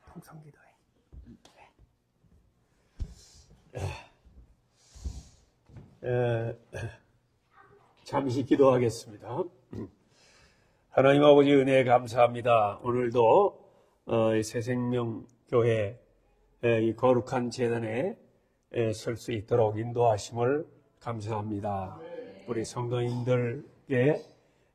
통성기도회. 잠시 기도하겠습니다. 하나님 아버지 은혜 감사합니다. 오늘도 새생명교회 이 거룩한 재단에 설 수 있도록 인도하심을 감사합니다. 우리 성도님들께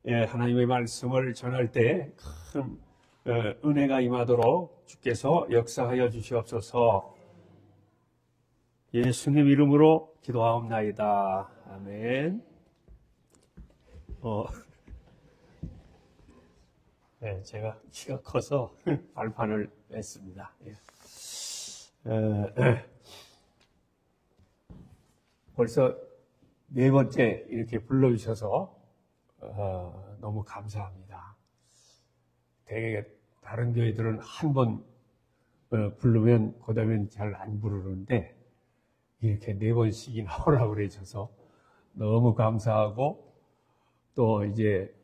하나님의 말씀을 전할 때 큰 은혜가 임하도록 주께서 역사하여 주시옵소서. 예수님 이름으로 기도하옵나이다. 아멘. 네, 제가 키가 커서 발판을 뺐습니다. 벌써 네 번째 이렇게 불러주셔서 너무 감사합니다. 되게 다른 교회들은 한 번 부르면 그 다음엔 잘 안 부르는데 이렇게 네 번씩이나 오라고 그러셔서 너무 감사하고 또 이제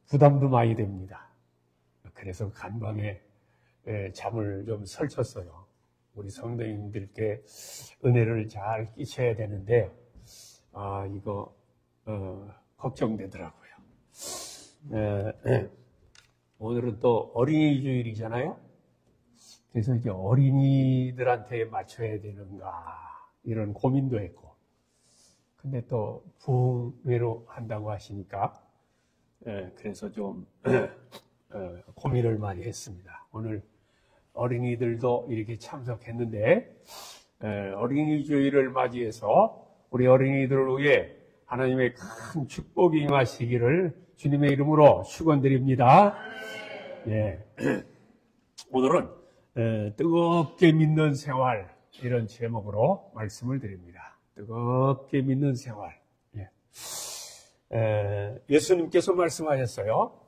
부담도 많이 됩니다. 그래서 간밤에 잠을 좀 설쳤어요. 우리 성도님들께 은혜를 잘 끼쳐야 되는데 이거 걱정되더라고요. 오늘은 또 어린이 주일이잖아요. 그래서 이제 어린이들한테 맞춰야 되는가 이런 고민도 했고, 근데 또 부흥회로 한다고 하시니까 그래서 좀 고민을 많이 했습니다. 오늘 어린이들도 이렇게 참석했는데 어린이 주일을 맞이해서 우리 어린이들을 위해 하나님의 큰 축복이 임하시기를 주님의 이름으로 축원드립니다. 예. 오늘은 뜨겁게 믿는 생활 이런 제목으로 말씀을 드립니다. 뜨겁게 믿는 생활. 예. 예수님께서 말씀하셨어요.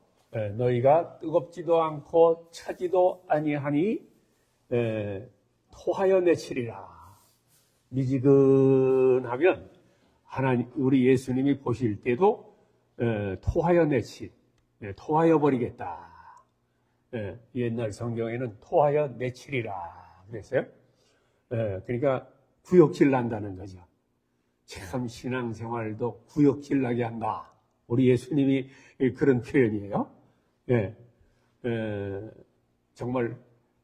너희가 뜨겁지도 않고 차지도 아니하니 토하여 내치리라. 미지근하면 하나님 우리 예수님이 보실 때도 토하여 토하여 버리겠다. 옛날 성경에는 토하여 내치리라 그랬어요. 그러니까 구역질 난다는 거죠. 참 신앙생활도 구역질 나게 한다. 우리 예수님이 그런 표현이에요. 정말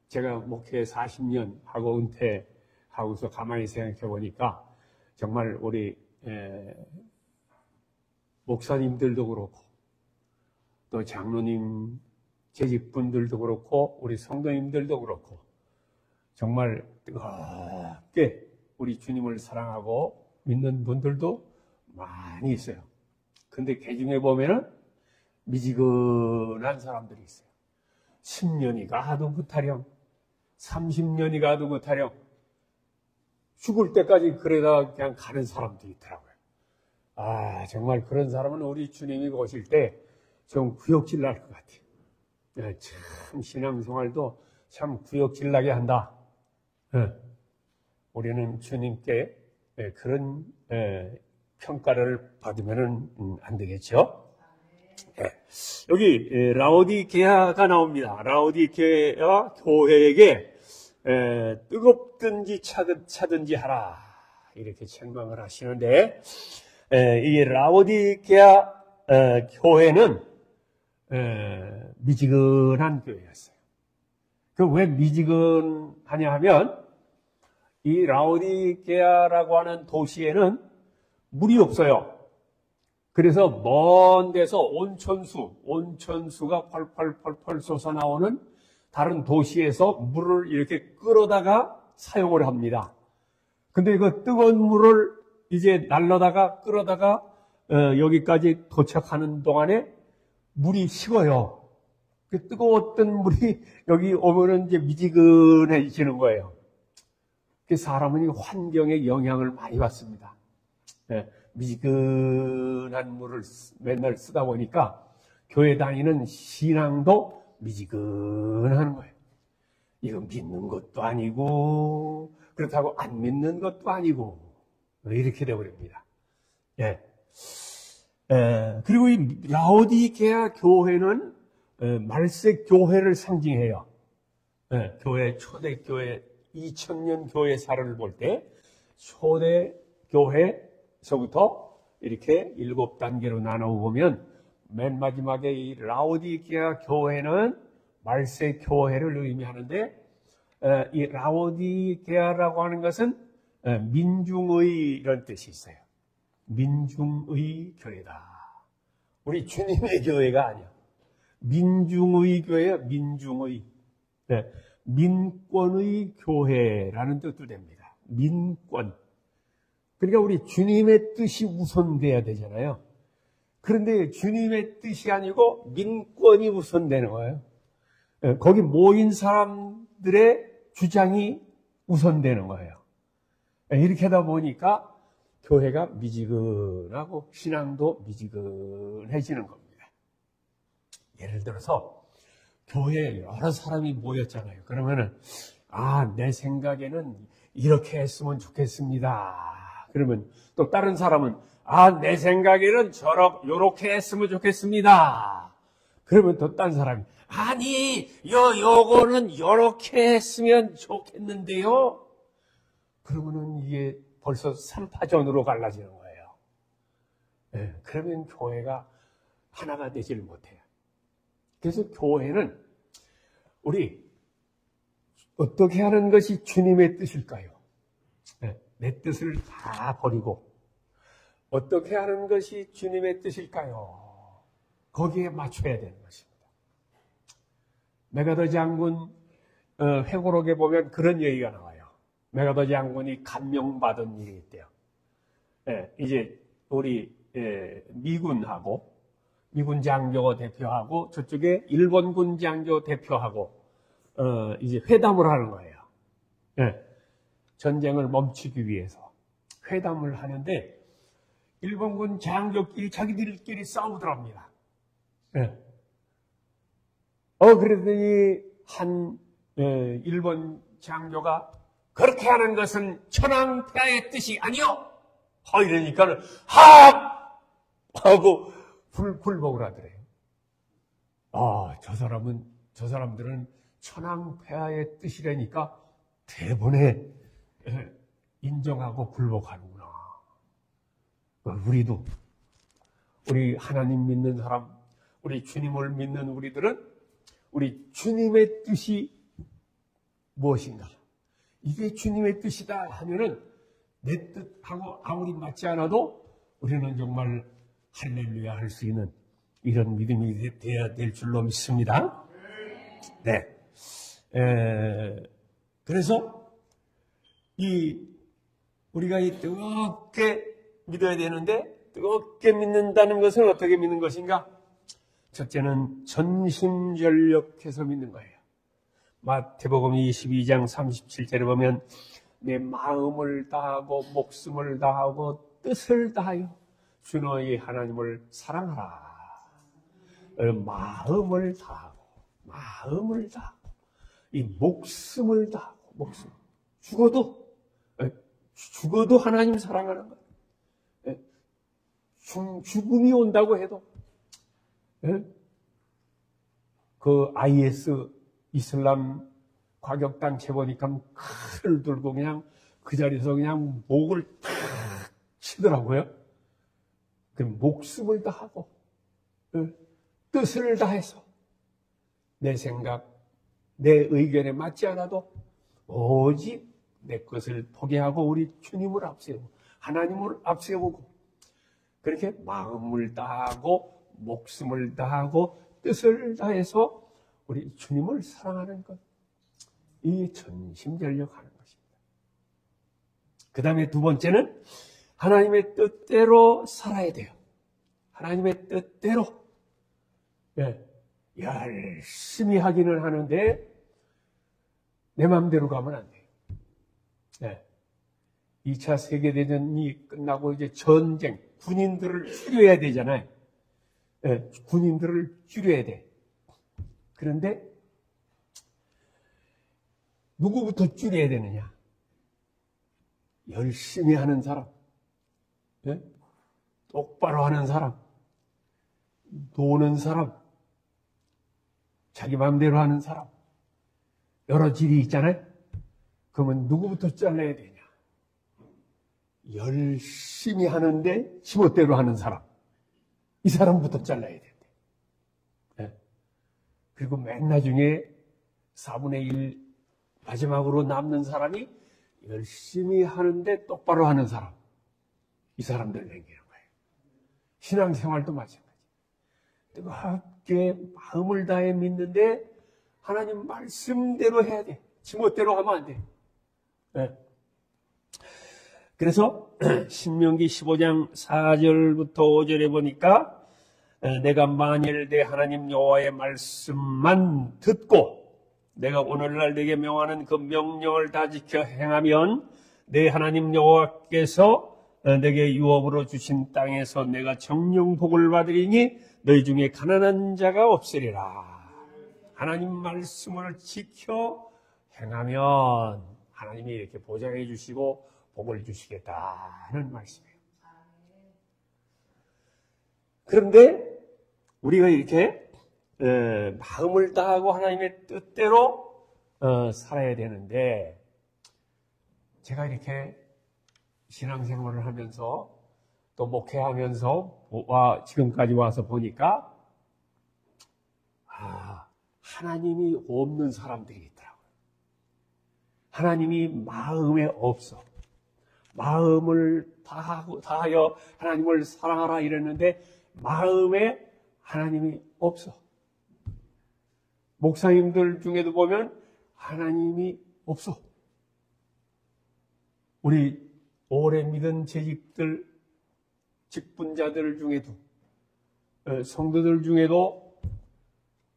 제가 목회 40년 하고 은퇴하고서 가만히 생각해 보니까 정말 우리 목사님들도 그렇고 또 장로님 재직분들도 그렇고 우리 성도님들도 그렇고 정말 뜨겁게 우리 주님을 사랑하고 믿는 분들도 많이 있어요. 근데 그 중에 보면은 미지근한 사람들이 있어요. 10년이 가도 그타령, 30년이 가도 그타령, 죽을 때까지 그러다가 그냥 가는 사람도 있더라고요. 정말 그런 사람은 우리 주님이 오실 때 좀 구역질 날 것 같아요. 참 신앙생활도 참 구역질 나게 한다. 우리는 주님께 그런 평가를 받으면 안 되겠죠. 여기 라오디게아가 나옵니다. 라오디게아 교회에게 뜨겁든지 차든지 하라 이렇게 책망을 하시는데 이 라오디게아 교회는 미지근한 교회였어요. 그 왜 미지근하냐 하면 이 라오디게아라고 하는 도시에는 물이 없어요. 그래서 먼 데서 온천수가 펄펄펄펄 솟아나오는 다른 도시에서 물을 이렇게 끌어다가 사용을 합니다. 근데 그 뜨거운 물을 이제 날라다가 끌어다가 여기까지 도착하는 동안에 물이 식어요. 그 뜨거웠던 물이 여기 오면은 이제 미지근해지는 거예요. 그 사람은 환경에 영향을 많이 받습니다. 미지근한 물을 맨날 쓰다 보니까 교회 다니는 신앙도 미지근한 거예요. 이거 믿는 것도 아니고 그렇다고 안 믿는 것도 아니고 이렇게 되어버립니다. 그리고 이 라오디게아 교회는 말세 교회를 상징해요. 교회, 초대교회, 2000년 교회사를 볼 때 초대교회서부터 이렇게 7단계로 나눠보면 맨 마지막에 이 라오디게아 교회는 말세 교회를 의미하는데, 이 라오디게아라고 하는 것은 민중의 이런 뜻이 있어요. 민중의 교회다. 우리 주님의 교회가 아니야. 민중의 교회야, 민중의. 네, 민권의 교회라는 뜻도 됩니다. 민권. 그러니까 우리 주님의 뜻이 우선돼야 되잖아요. 그런데 주님의 뜻이 아니고 민권이 우선되는 거예요. 거기 모인 사람들의 주장이 우선되는 거예요. 이렇게 하다 보니까 교회가 미지근하고 신앙도 미지근해지는 겁니다. 예를 들어서 교회에 여러 사람이 모였잖아요. 그러면은 내 생각에는 이렇게 했으면 좋겠습니다. 그러면 또 다른 사람은 내 생각에는 요렇게 했으면 좋겠습니다. 그러면 또 다른 사람이 아니, 요거는 요렇게 했으면 좋겠는데요. 그러면은 이게 벌써 3파전으로 갈라지는 거예요. 그러면 교회가 하나가 되질 못해요. 그래서 교회는 우리 어떻게 하는 것이 주님의 뜻일까요? 내 뜻을 다 버리고 어떻게 하는 것이 주님의 뜻일까요? 거기에 맞춰야 되는 것입니다. 메가더 장군 회고록에 보면 그런 얘기가 나와요. 메가더 장군이 감명받은 일이 있대요. 이제 우리 미군하고 미군 장교 대표하고 저쪽에 일본군 장교 대표하고 이제 회담을 하는 거예요. 전쟁을 멈추기 위해서 회담을 하는데 일본군 장교끼리 자기들끼리 싸우더랍니다. 그랬더니 한 일본 장교가 그렇게 하는 것은 천황폐하의 뜻이 아니요. 이러니까는 하고 굴복을 하더래요. 저 사람들은 천황폐하의 뜻이라니까 대번에 인정하고 굴복하는구나. 우리 하나님 믿는 사람, 우리 주님을 믿는 우리들은 우리 주님의 뜻이 무엇인가? 이게 주님의 뜻이다 하면은 내 뜻하고 아무리 맞지 않아도 우리는 정말 할렐루야 할 수 있는 이런 믿음이 되어야 될 줄로 믿습니다. 네. 그래서 우리가 뜨겁게 믿어야 되는데 뜨겁게 믿는다는 것은 어떻게 믿는 것인가? 첫째는 전심전력해서 믿는 거예요. 마태복음 22장 37절에 보면 내 마음을 다하고 목숨을 다하고 뜻을 다하여 주 너희 하나님을 사랑하라. 마음을 다하고 이 목숨을 다하고 죽어도 하나님 사랑하는 거예요. 죽음이 온다고 해도 그 IS 이슬람 과격단체 보니까 칼을 들고 그냥 그 자리에서 그냥 목을 탁 치더라고요. 그 목숨을 다하고 뜻을 다해서 내 생각, 내 의견에 맞지 않아도 오직 내 것을 포기하고 우리 주님을 앞세우고 하나님을 앞세우고 그렇게 마음을 다하고 목숨을 다하고 뜻을 다해서 우리 주님을 사랑하는 것, 이 전심전력하는 것입니다. 그 다음에 두 번째는 하나님의 뜻대로 살아야 돼요. 하나님의 뜻대로 열심히 하기는 하는데 내 마음대로 가면 안 돼요. 2차 세계대전이 끝나고 이제 전쟁, 군인들을 줄여야 되잖아요. 군인들을 줄여야 돼. 그런데 누구부터 줄여야 되느냐? 열심히 하는 사람, 똑바로 하는 사람, 노는 사람, 자기 마음대로 하는 사람, 여러 질이 있잖아요. 그러면 누구부터 잘라야 되냐? 열심히 하는데 지멋대로 하는 사람. 이 사람부터 잘라야 된대. 네. 그리고 맨 나중에 4분의 1 마지막으로 남는 사람이 열심히 하는데 똑바로 하는 사람. 이 사람들 남기는 거예요. 신앙생활도 마찬가지. 뜨겁게 마음을 다해 믿는데 하나님 말씀대로 해야 돼. 지멋대로 하면 안 돼. 네. 그래서 신명기 15장 4절부터 5절에 보니까 내가 만일 내 하나님 여호와의 말씀만 듣고 내가 오늘날 내게 명하는 그 명령을 다 지켜 행하면 내 하나님 여호와께서 내게 유업으로 주신 땅에서 내가 정령 복을 받으리니 너희 중에 가난한 자가 없으리라. 하나님 말씀을 지켜 행하면 하나님이 이렇게 보장해 주시고 복을 주시겠다는 말씀이에요. 그런데 우리가 이렇게 마음을 다하고 하나님의 뜻대로 살아야 되는데, 제가 이렇게 신앙생활을 하면서 또 목회하면서 지금까지 와서 보니까 하나님이 없는 사람들이 있더라고요. 하나님이 마음에 없어. 마음을 다하여 하나님을 사랑하라 이랬는데 마음에 하나님이 없어. 목사님들 중에도 보면 하나님이 없어. 우리 오래 믿은 재직들, 직분자들 중에도, 성도들 중에도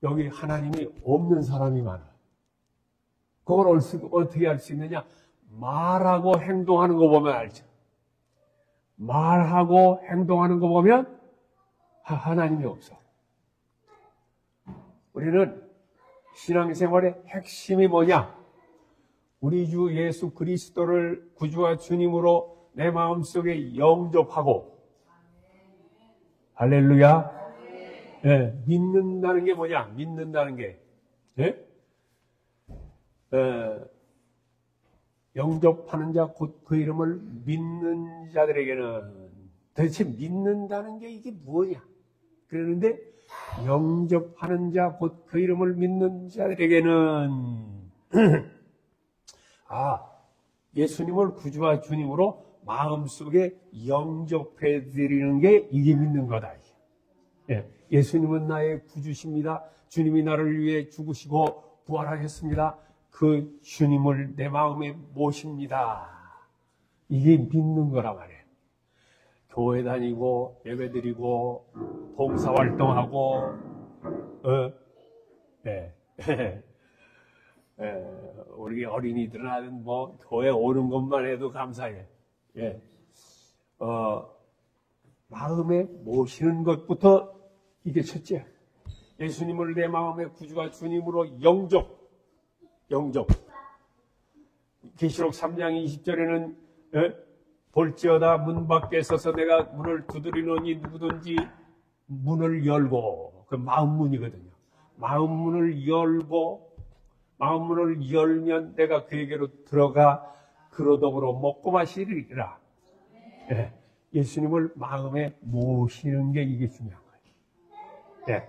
여기 하나님이 없는 사람이 많아요. 그걸 어떻게 알 수 있느냐? 말하고 행동하는 거 보면 알죠. 말하고 행동하는 거 보면 하나님이 없어. 우리는 신앙생활의 핵심이 뭐냐? 우리 주 예수 그리스도를 구주와 주님으로 내 마음속에 영접하고, 할렐루야. 네, 믿는다는 게 뭐냐? 믿는다는 게, 네? 영접하는 자 곧 그 이름을 믿는 자들에게는, 도대체 믿는다는 게 이게 뭐냐? 그러는데 영접하는 자 곧 그 이름을 믿는 자들에게는 예수님을 구주와 주님으로 마음속에 영접해 드리는 게 이게 믿는 거다. 예, 예수님은 나의 구주십니다. 주님이 나를 위해 죽으시고 부활하셨습니다. 그 주님을 내 마음에 모십니다. 이게 믿는 거란 말이에요. 교회 다니고 예배 드리고 봉사활동하고 우리 어린이들은 뭐 교회 오는 것만 해도 감사해. 예. 마음에 모시는 것부터 이게 첫째. 예수님을 내 마음의 구주와 주님으로 영접. 계시록 3장 20절에는 볼지어다 문 밖에 서서 내가 문을 두드리노니 누구든지 문을 열고, 그 마음문이거든요. 마음문을 열면 내가 그에게로 들어가 그로 더불어 먹고 마시리라. 예, 예수님을 마음에 모시는 게 이게 중요한 거예요. 예.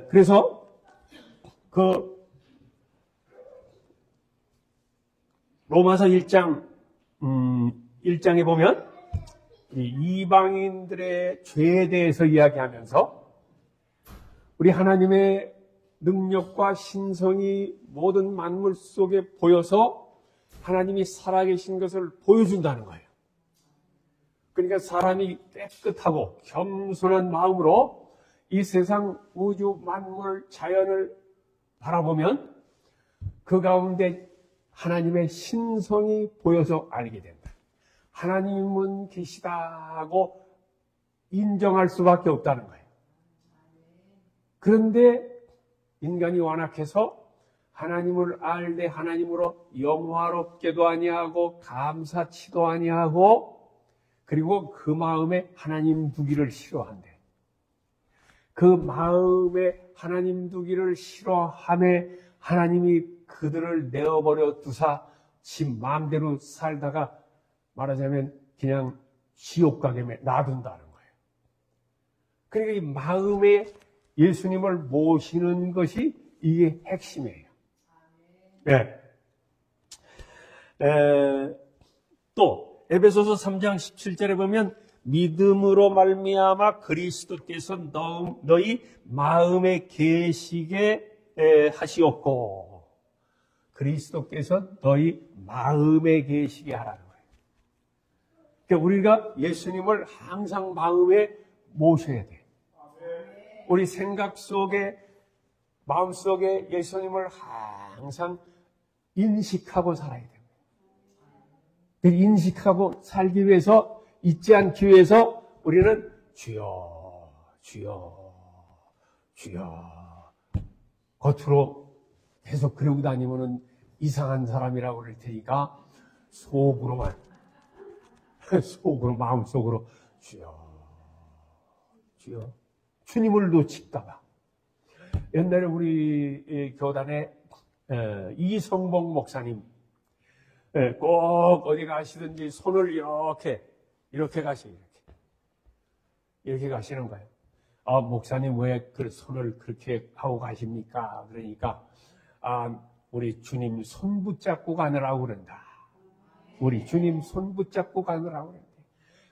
그래서 로마서 1장에 보면 이방인들의 죄에 대해서 이야기하면서 우리 하나님의 능력과 신성이 모든 만물 속에 보여서 하나님이 살아계신 것을 보여준다는 거예요. 그러니까 사람이 깨끗하고 겸손한 마음으로 이 세상 우주 만물 자연을 바라보면 그 가운데 하나님의 신성이 보여서 알게 된다. 하나님은 계시다 하고 인정할 수밖에 없다는 거예요. 그런데 인간이 완악해서 하나님을 알되 하나님으로 영화롭게도 아니하고 감사치도 아니하고, 그리고 그 마음에 하나님 두기를 싫어한대. 그 마음에 하나님 두기를 싫어함에 하나님이 그들을 내어버려 두사 지 마음대로 살다가 말하자면 그냥 지옥 가게 놔둔다는 거예요. 그러니까 이 마음에 예수님을 모시는 것이 이게 핵심이에요. 네. 또 에베소서 3장 17절에 보면 믿음으로 말미암아 그리스도께서 너희 마음에 계시게 하시옵고, 그리스도께서 너희 마음에 계시게 하라는 거예요. 그러니까 우리가 예수님을 항상 마음에 모셔야 돼. 우리 생각 속에, 마음 속에 예수님을 항상 인식하고 살아야 됩니다. 인식하고 살기 위해서, 잊지 않기 위해서 우리는 주여, 주여, 주여. 겉으로 계속 그러고 다니면은 이상한 사람이라고 그럴 테니까 속으로만, 속으로, 마음속으로 주여, 주여. 주님을 놓칠까봐. 옛날에 우리 교단에 이성복 목사님, 꼭 어디 가시든지 손을 이렇게 가시고, 이렇게 가시는 거예요. 아, 목사님 왜 그 손을 그렇게 하고 가십니까? 그러니까, 우리 주님 손 붙잡고 가느라고 그런다. 우리 주님 손 붙잡고 가느라고 그런다.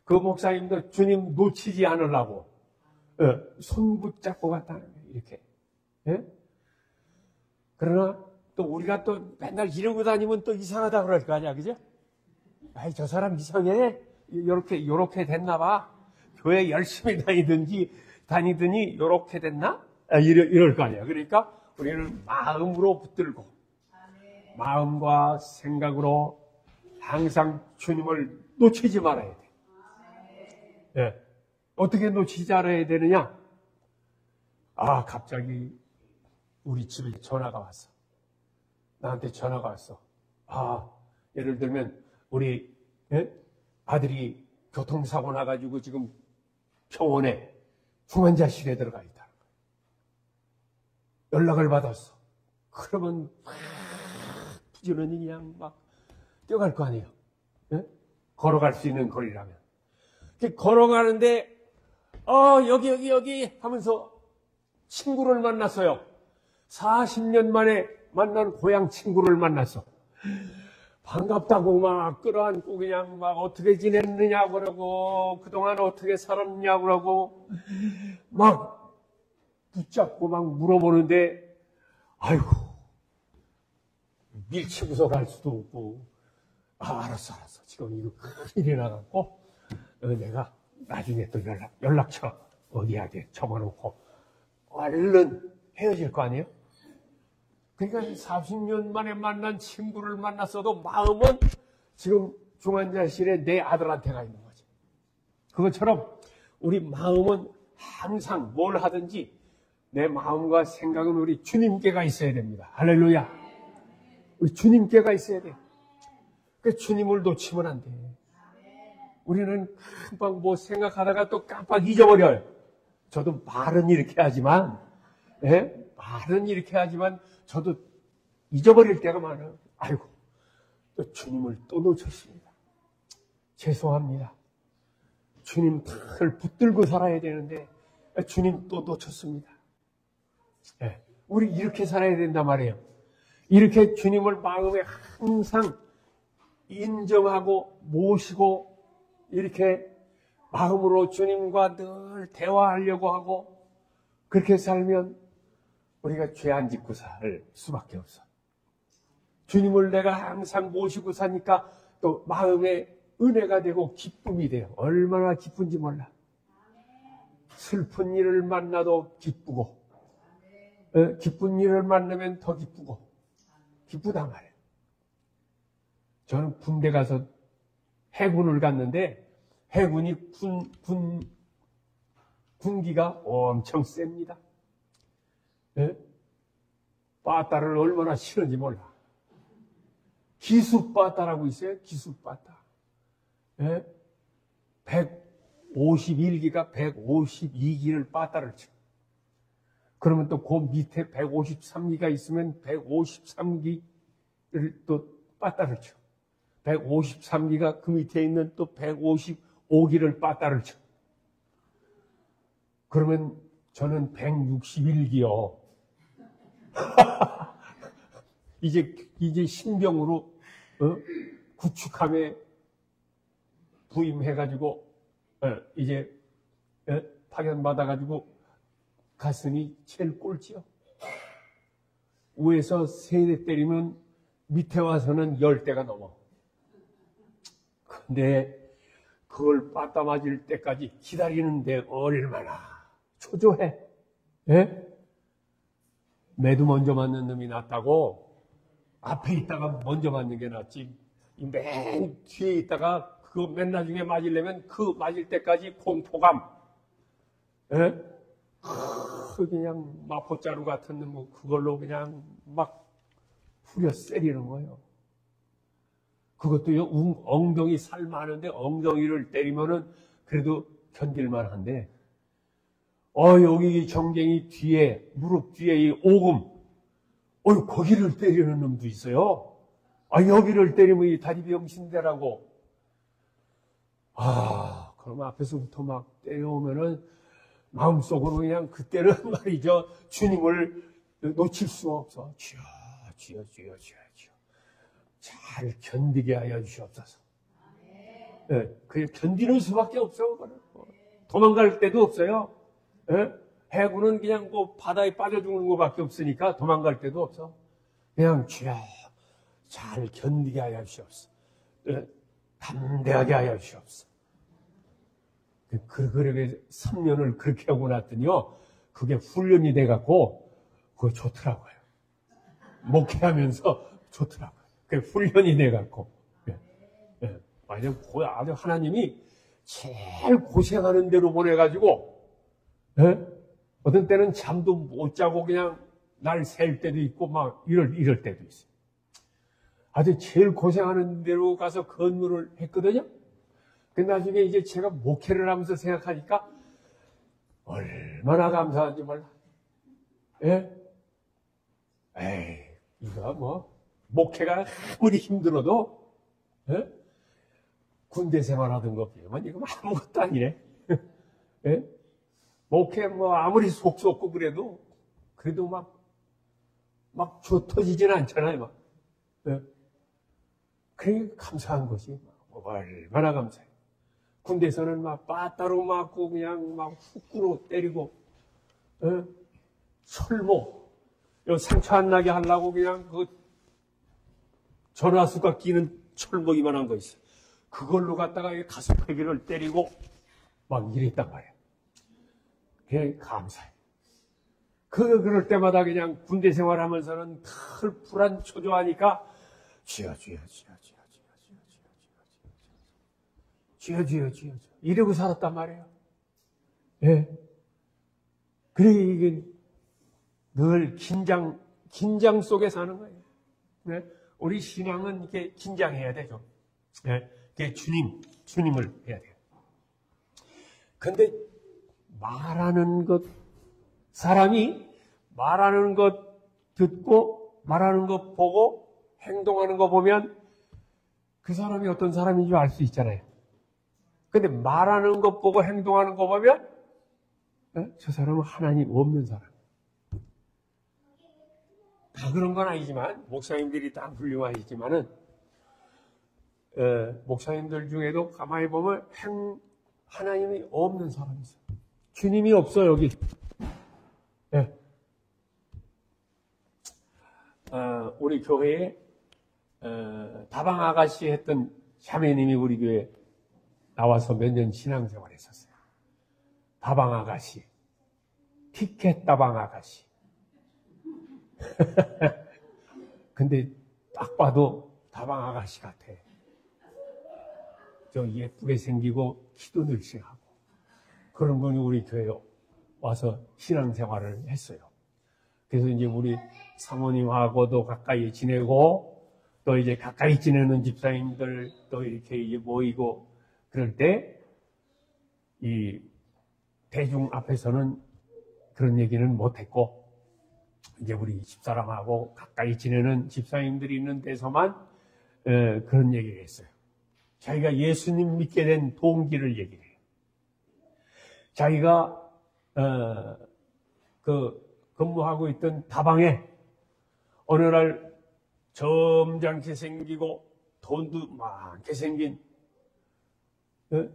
그 목사님도 주님 놓치지 않으려고, 손 붙잡고 갔다는 거예요. 이렇게. 예? 그러나 또 우리가 또 맨날 이러고 다니면 또 이상하다 그럴 거 아니야, 그죠? 아이, 저 사람 이상해. 요렇게 됐나 봐. 교회 열심히 다니더니 요렇게 됐나? 이럴 거 아니야. 그러니까 우리는 마음으로 붙들고, 마음과 생각으로 항상 주님을 놓치지 말아야 돼. 예. 어떻게 놓치지 않아야 되느냐? 갑자기 우리 집에 전화가 왔어. 나한테 전화가 왔어. 예를 들면 우리 아들이 교통사고 나가지고 지금 병원에 중환자실에 들어가 있다. 연락을 받았어. 그러면 막 부지런히 그냥 막 뛰어갈 거 아니에요. 예? 걸어갈 수 있는 거리라면. 걸어가는데 여기 하면서 친구를 만났어요. 40년 만에 만난 고향 친구를 만났어. 반갑다고 막 끌어안고 그냥 막 어떻게 지냈느냐고 그러고, 그동안 어떻게 살았냐고 그러고, 막 붙잡고 막 물어보는데, 아이고, 밀치고서 갈 수도 없고, 알았어. 지금 이거 큰일이 나갖고, 내가 나중에 또 연락처 어디하게 적어놓고, 얼른 헤어질 거 아니에요? 그러니까 40년 만에 만난 친구를 만났어도 마음은 지금 중환자실에 내 아들한테가 있는 거지. 그것처럼 우리 마음은 항상 뭘 하든지 내 마음과 생각은 우리 주님께가 있어야 됩니다. 할렐루야. 우리 주님께가 있어야 돼. 그 주님을 놓치면 안 돼. 우리는 금방 뭐 생각하다가 또 깜빡 잊어버려요. 저도 말은 이렇게 하지만, 말은 이렇게 하지만 저도 잊어버릴 때가 많아요. 아이고, 또 주님을 또 놓쳤습니다. 죄송합니다. 주님 을 붙들고 살아야 되는데 주님 또 놓쳤습니다. 우리 이렇게 살아야 된단 말이에요. 이렇게 주님을 마음에 항상 인정하고 모시고 이렇게 마음으로 주님과 늘 대화하려고 하고 그렇게 살면 우리가 죄 안 짓고 살 수밖에 없어. 주님을 내가 항상 모시고 사니까 또 마음에 은혜가 되고 기쁨이 돼요. 얼마나 기쁜지 몰라. 슬픈 일을 만나도 기쁘고, 기쁜 일을 만나면 더 기쁘고, 기쁘단 말이에요. 저는 군대 가서 해군을 갔는데, 해군이 군기가 엄청 셉니다. 빠따를 얼마나 싫은지 몰라. 기습빠따라고 있어요. 기습빠따. 151기가 152기를 빠따를 쳐. 그러면 또 그 밑에 153기가 있으면 153기를 또 빠따를 쳐. 153기가 그 밑에 있는 또 155기를 빠따를 쳐. 그러면 저는 161기요. 이제 신병으로 구축함에 부임해가지고 이제 파견받아가지고 갔으니 제일 꼴찌요. 위에서 3대 때리면 밑에 와서는 10대가 넘어. 근데 그걸 빠따 맞을 때까지 기다리는데 얼마나 초조해. 예? 매도 먼저 맞는 놈이 낫다고 앞에 있다가 먼저 맞는 게 낫지. 맨 뒤에 있다가 그거 맨 나중에 맞으려면 그 맞을 때까지 공포감. 예? 그냥 마포자루 같은 뭐 그걸로 그냥 막 후려 때리는 거예요. 그것도요, 엉덩이 살 많은데 엉덩이를 때리면은 그래도 견딜만 한데, 여기 정갱이 뒤에, 무릎 뒤에 이 오금, 거기를 때리는 놈도 있어요. 여기를 때리면 이 다리 병신대라고. 그럼 앞에서부터 막 때려오면은 마음속으로 그냥 그때는 말이죠, 주님을 놓칠 수가 없어. 주여. 잘 견디게 하여 주시옵소서. 네, 그냥 견디는 수밖에 없어. 도망갈 데도 없어요. 네? 해군은 그냥 뭐 바다에 빠져 죽는 것밖에 없으니까 도망갈 데도 없어. 그냥 주여 잘 견디게 하여 주시옵소서. 네? 담대하게 하여 주시옵소서. 그렇게 3년을 그렇게 하고 났더니요, 그게 훈련이 돼갖고 그거 좋더라고요. 목회하면서 좋더라고요. 훈련이 돼갖고. 아주 하나님이 제일 고생하는 대로 보내가지고, 어떤 때는 잠도 못 자고 그냥 날 셀 때도 있고, 막 이럴 때도 있어요. 아주 제일 고생하는 대로 가서 근무를 했거든요. 근데 나중에 이제 제가 목회를 하면서 생각하니까 얼마나 감사한지 몰라. 이거 뭐, 목회가 아무리 힘들어도, 군대 생활하던 거 비하면 이거 아무것도 아니네. 목회 뭐 아무리 속 썩고 그래도 막 터지진 않잖아요, 막. 그게 감사한 것이, 얼마나 감사해. 군대에서는 막 빠따로 맞고 그냥 막 후꾸로 때리고, 철모, 상처 안 나게 하려고 그냥 그 전화수가 끼는 철목이만 한 거 있어요. 그걸로 갖다가 가슴페기를 때리고 막 이랬단 말이에요. 그게 감사해. 그럴 때마다 그냥 군대 생활하면서는 늘 불안 초조하니까 주여 이러고 살았단 말이에요. 그래 이게 늘 긴장 속에 사는 거예요. 우리 신앙은 이렇게 긴장해야 되죠. 이게 주님을 해야 돼요. 근데 사람이 말하는 것 듣고, 말하는 것 보고, 행동하는 거 보면 그 사람이 어떤 사람인 줄 알 수 있잖아요. 근데 말하는 것 보고 행동하는 거 보면, 저 사람은 하나님 없는 사람. 다 그런 건 아니지만, 목사님들이 다 훌륭하시지만은, 목사님들 중에도 가만히 보면 하나님이 없는 사람이 있어요. 주님이 없어, 여기. 우리 교회에, 다방 아가씨 했던 자매님이 우리 교회에 나와서 몇 년 신앙생활 했었어요. 다방 아가씨. 티켓 다방 아가씨. 근데 딱 봐도 다방 아가씨 같아. 저 예쁘게 생기고 키도 늘씬하고 그런 분이 우리 교회에 와서 신앙생활을 했어요. 그래서 이제 우리 사모님하고도 가까이 지내고 또 이제 가까이 지내는 집사님들 또 이렇게 이제 모이고 그럴 때 이 대중 앞에서는 그런 얘기는 못했고, 이제 우리 집사람하고 가까이 지내는 집사님들이 있는 데서만 그런 얘기를 했어요. 자기가 예수님 믿게 된 동기를 얘기해요. 자기가 근무하고 있던 다방에 어느 날 점잖게 생기고 돈도 많게 생긴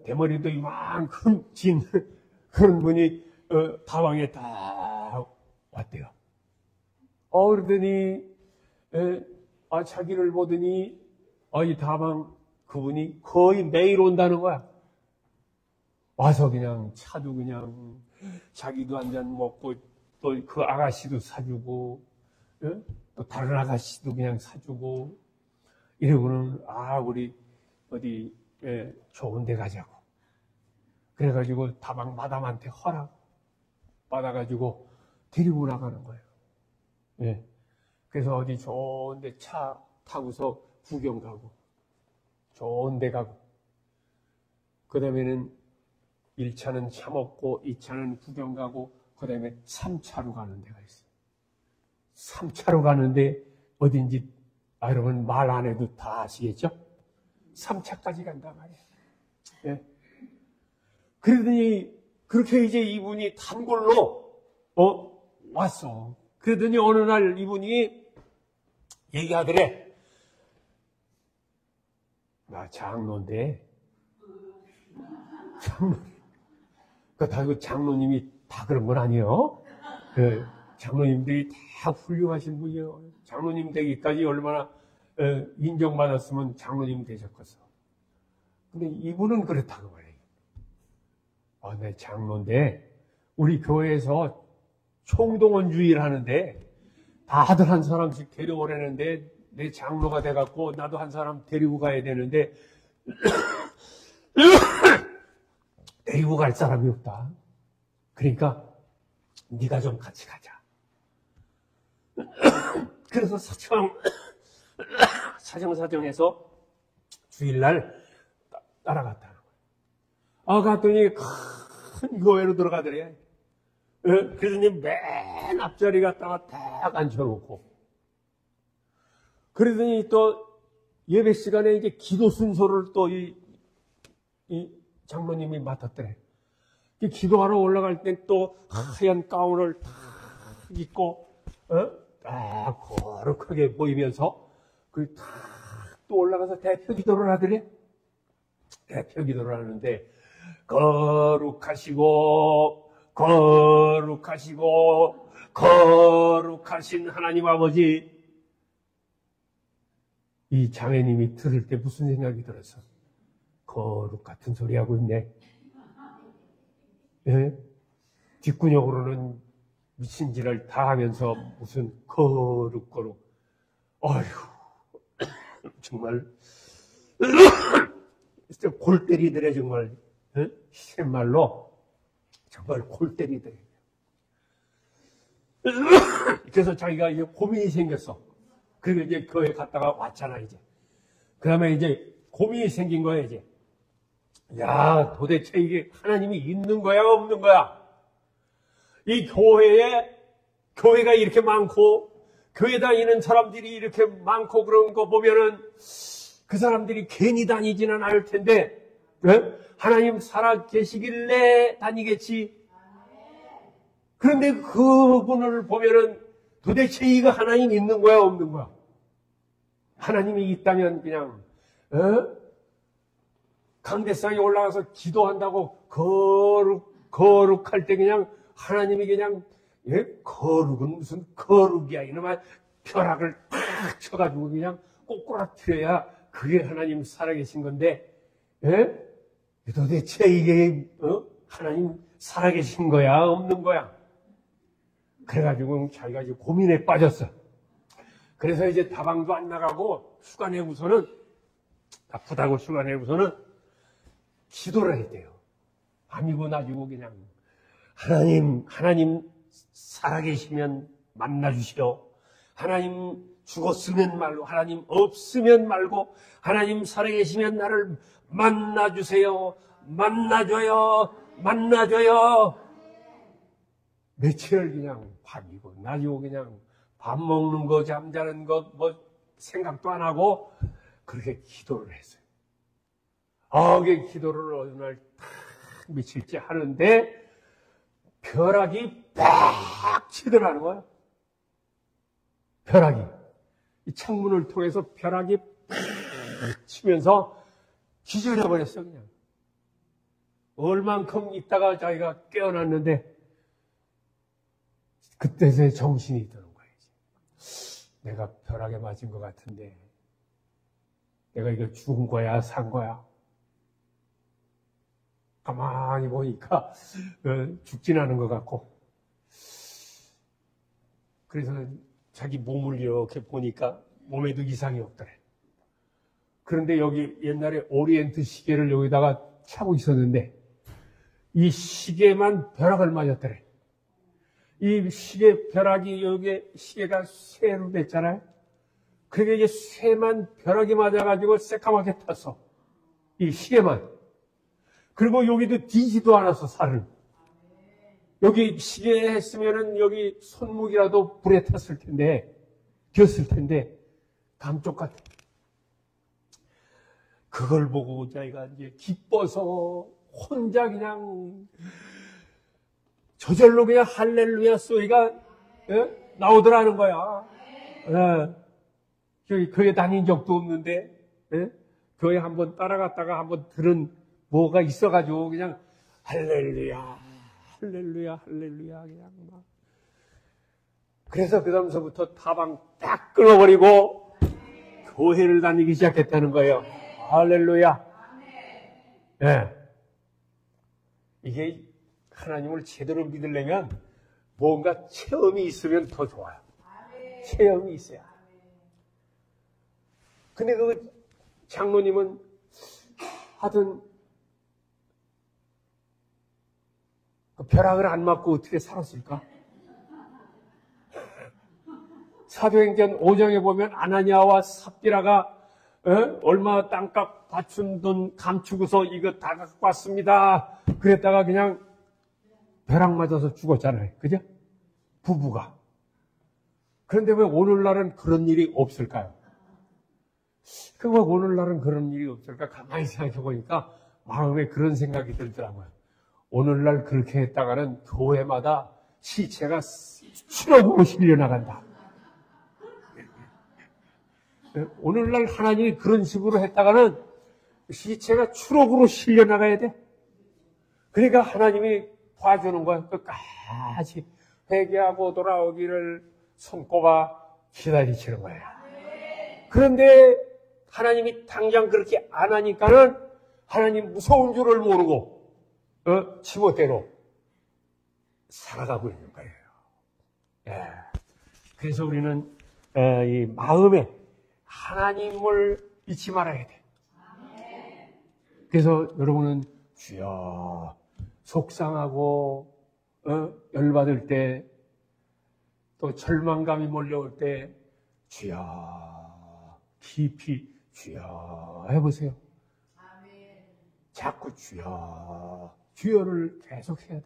대머리도 이만큼 진 그런 분이 다방에 딱 왔대요. 그러더니 자기를 보더니 이 다방 그분이 거의 매일 온다는 거야. 와서 그냥 차도 그냥 자기도 한 잔 먹고 또 그 아가씨도 사주고 또 다른 아가씨도 그냥 사주고 이러고는 우리 어디 좋은 데 가자고. 그래가지고 다방 마담한테 허락 받아가지고 데리고 나가는 거예요. 예. 그래서 어디 좋은 데 차 타고서 구경 가고 좋은 데 가고 그 다음에는 1차는 차 먹고 2차는 구경 가고 그 다음에 3차로 가는 데가 있어요. 3차로 가는데 어딘지 여러분 말 안 해도 다 아시겠죠? 3차까지 간단 말이에요. 예. 그러더니 그렇게 이제 이분이 단골로 왔어. 그러더니 어느 날 이분이 얘기하더래. 나 장로인데 그 장로님이 다 그런 건 아니에요. 장로님들이 다 훌륭하신 분이에요. 장로님 되기까지 얼마나 인정받았으면 장로님 되셨겠어. 근데 이분은 그렇다고 말해요. 내 장로인데 우리 교회에서 총동원주의를 하는데 다들 한 사람씩 데려오라는데 내 장로가 돼갖고 나도 한 사람 데리고 가야 되는데 데리고 갈 사람이 없다. 그러니까 네가 좀 같이 가자. 그래서 사정사정해서 주일날 따라갔다는 거예요. 갔더니 큰 교회로 들어가더래. 그러더니 맨 앞자리 갖다가 딱 앉혀놓고 그러더니 또 예배 시간에 이제 기도 순서를 또 이 장로님이 맡았더래. 기도하러 올라갈 때 또 하얀 가운을 딱 입고 딱 거룩하게 보이면서 또 올라가서 대표 기도를 하더래. 대표 기도를 하는데 거룩하시고 거룩하신 하나님 아버지. 이 자매님이 들을 때 무슨 생각이 들었어? 거룩 같은 소리 하고 있네. 예? 뒷구녕으로는 미친 짓을 다 하면서 무슨 거룩. 어휴, 정말 골 때리더래 정말. 시샘말로 정말 골 때리더래. 그래서 자기가 이제 고민이 생겼어. 그리고 이제 교회 갔다가 왔잖아 이제. 그 다음에 이제 고민이 생긴 거야 이제. 야, 도대체 이게 하나님이 있는 거야 없는 거야? 이 교회가 이렇게 많고 교회 다니는 사람들이 이렇게 많고 그런 거 보면은 그 사람들이 괜히 다니지는 않을 텐데 하나님 살아 계시길래 다니겠지. 그런데 그분을 보면은 도대체 이거 하나님 있는 거야 없는 거야? 하나님이 있다면 그냥 강대상에 올라가서 기도한다고 거룩할 때 그냥 하나님이 그냥 거룩은 무슨 거룩이야 이놈아 벼락을 탁 쳐가지고 그냥 꼬꾸라뜨려야 그게 하나님 살아계신 건데 도대체 이게 하나님 살아계신 거야 없는 거야? 그래가지고 자기가 이제 고민에 빠졌어. 그래서 이제 다방도 안 나가고 휴가 내고서는 바쁘다고 휴가 내고서는 기도를 했대요. 밤이고 낮이고 그냥 하나님 살아계시면 만나주시오. 하나님 죽었으면 말고 하나님 없으면 말고 하나님 살아계시면 나를 만나주세요. 만나줘요. 며칠을 그냥 밤이고 낮이고 그냥 밥 먹는 거 잠자는 거 뭐 생각도 안 하고 그렇게 기도를 했어요. 그 기도를 어느 날 딱 며칠째 하는데 벼락이 팍 치더라는 거예요. 벼락이. 이 창문을 통해서 벼락이 팍 치면서 기절해버렸어, 그냥. 얼만큼 있다가 자기가 깨어났는데, 그때서야 정신이 드는 거예요. 내가 벼락에 맞은 것 같은데, 내가 이거 죽은 거야, 산 거야? 가만히 보니까, 죽진 않은 것 같고. 그래서 자기 몸을 이렇게 보니까 몸에도 이상이 없더래. 그런데 여기 옛날에 오리엔트 시계를 여기다가 차고 있었는데 이 시계만 벼락을 맞았더래. 이 시계 벼락이 여기에 시계가 쇠로 됐잖아요. 그게 이게 쇠만 벼락이 맞아가지고 새까맣게 탔어. 이 시계만. 그리고 여기도 뒤지도 않았어, 살을. 여기 시계 했으면은 여기 손목이라도 불에 탔을 텐데, 겼을 텐데, 감쪽 같아. 그걸 보고 자기가 이제 기뻐서 혼자 그냥 저절로 그냥 할렐루야 소리가 나오더라는 거야. 교회 다닌 적도 없는데, 교회 한번 따라갔다가 한번 들은 뭐가 있어가지고 그냥 할렐루야. 할렐루야, 할렐루야, 그냥 막. 그래서 그 다음서부터 타방 딱 끊어버리고 교회를 다니기 시작했다는 거예요. 할렐루야. 이게 하나님을 제대로 믿으려면 뭔가 체험이 있으면 더 좋아요. 체험이 있어야. 근데 그 장로님은 하여튼 벼락을 안 맞고 어떻게 살았을까? 사도행전 5장에 보면 아나니아와 삽비라가 얼마 땅값 받춘 돈 감추고서 이거 다 갖고 왔습니다. 그랬다가 그냥 벼락 맞아서 죽었잖아요. 그죠? 부부가. 그런데 왜 오늘날은 그런 일이 없을까요? 왜 오늘날은 그런 일이 없을까? 가만히 생각해 보니까 마음에 그런 생각이 들더라고요. 오늘날 그렇게 했다가는 교회마다 시체가 추럭으로 실려나간다. 오늘날 하나님이 그런 식으로 했다가는 시체가 추럭으로 실려나가야 돼. 그러니까 하나님이 봐주는 거야. 끝까지 회개하고 돌아오기를 손꼽아 기다리시는 거야. 그런데 하나님이 당장 그렇게 안 하니까는 하나님 무서운 줄을 모르고 지멋대로 살아가고 있는 거예요. 그래서 우리는 이 마음에 하나님을 잊지 말아야 돼. 그래서 여러분은 주여 속상하고 열받을 때 또 절망감이 몰려올 때 주여 깊이 주여 해보세요. 자꾸 주여 주여를 계속 해야 돼.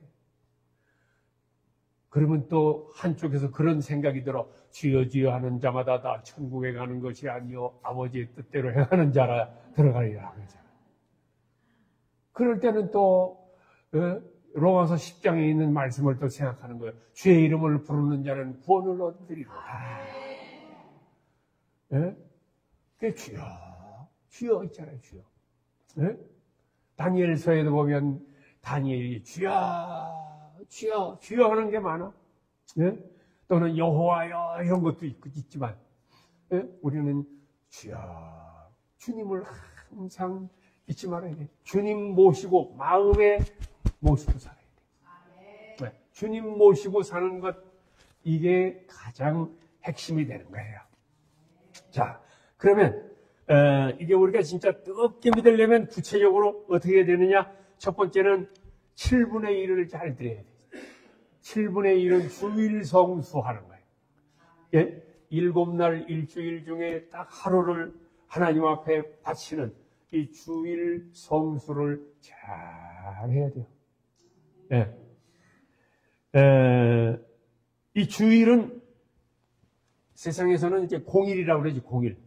그러면 또 한쪽에서 그런 생각이 들어 주여 주여 하는 자마다 다 천국에 가는 것이 아니요 아버지의 뜻대로 행하는 자라 들어가리라 그러잖아. 그럴 때는 또 로마서 10장에 있는 말씀을 또 생각하는 거예요. 주의 이름을 부르는 자는 구원을 얻으리로다. 그게 주여 주여 있잖아요. 주여. 다니엘서에도 보면 다니엘이 주여 주여 주여 하는 게 많아. 또는 여호와여 이런 것도 있지만 우리는 주여 주님을 항상 잊지 말아야 돼. 주님 모시고 마음에 모시고 살아야 돼. 주님 모시고 사는 것 이게 가장 핵심이 되는 거예요. 자, 그러면 이게 우리가 진짜 뜨겁게 믿으려면 구체적으로 어떻게 해야 되느냐? 첫 번째는 7분의 1을 잘 드려야 돼. 7분의 1은 주일 성수하는 거예요. 7날 일주일 중에 딱 하루를 하나님 앞에 바치는 이 주일 성수를 잘 해야 돼요. 이 주일은 세상에서는 이제 공일이라고 그러지, 공일.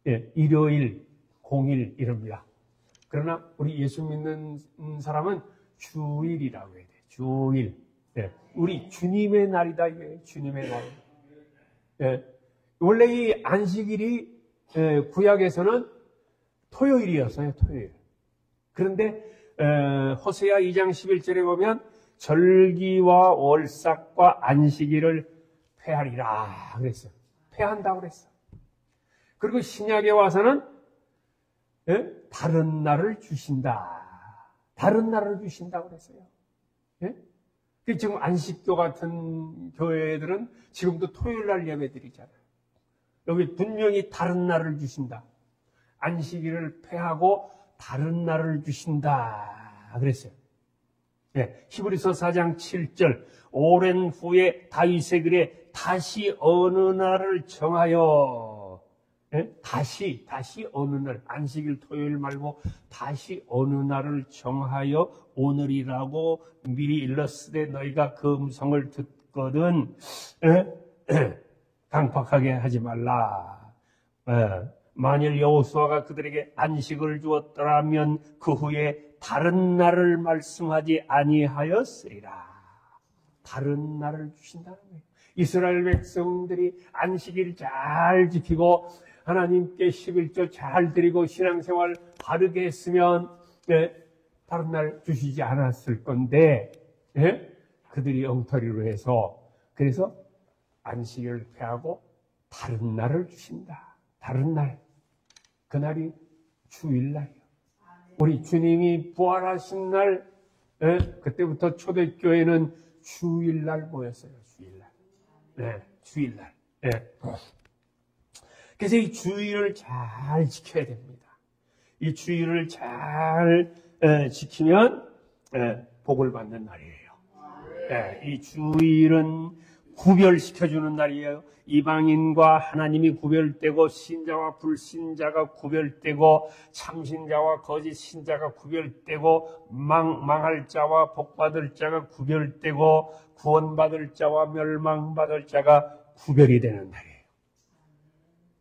예, 일요일, 공일 이럽니다. 그러나 우리 예수 믿는 사람은 주일이라고 해야 돼. 주일. 예, 우리 주님의 날이다. 이게 주님의 날. 예, 원래 이 안식일이 구약에서는 토요일이었어요. 토요일. 그런데 호세아 2장 11절에 보면 절기와 월삭과 안식일을 폐하리라 그랬어요. 폐한다고 그랬어. 그리고 신약에 와서는 다른 날을 주신다. 다른 날을 주신다고 그랬어요. 예? 지금 안식교 같은 교회들은 지금도 토요일 날 예배드리잖아요. 여기 분명히 다른 날을 주신다. 안식일을 폐하고 다른 날을 주신다. 그랬어요. 예, 히브리서 4장 7절 오랜 후에 다윗의 글에 다시 어느 날을 정하여 다시 어느 날 안식일 토요일 말고 다시 어느 날을 정하여 오늘이라고 미리 일렀으되 너희가 그 음성을 듣거든 강팍하게 하지 말라. 만일 여호수아가 그들에게 안식을 주었더라면 그 후에 다른 날을 말씀하지 아니하였으리라. 다른 날을 주신다는 거예요. 이스라엘 백성들이 안식일 잘 지키고 하나님께 11조 잘 드리고 신앙생활 바르게 했으면 다른 날 주시지 않았을 건데 그들이 엉터리로 해서 그래서 안식일을 폐하고 다른 날을 주신다. 다른 날. 그날이 주일날이요. 우리 주님이 부활하신 날 그때부터 초대교회는 주일날 모였어요. 주일날. 네, 주일날. 네. 그래서 이 주일을 잘 지켜야 됩니다. 이 주일을 잘 지키면 복을 받는 날이에요. 네, 이 주일은 구별시켜주는 날이에요. 이방인과 하나님이 구별되고 신자와 불신자가 구별되고 참신자와 거짓 신자가 구별되고 망할 자와 복받을 자가 구별되고 구원받을 자와 멸망받을 자가 구별이 되는 날이에요.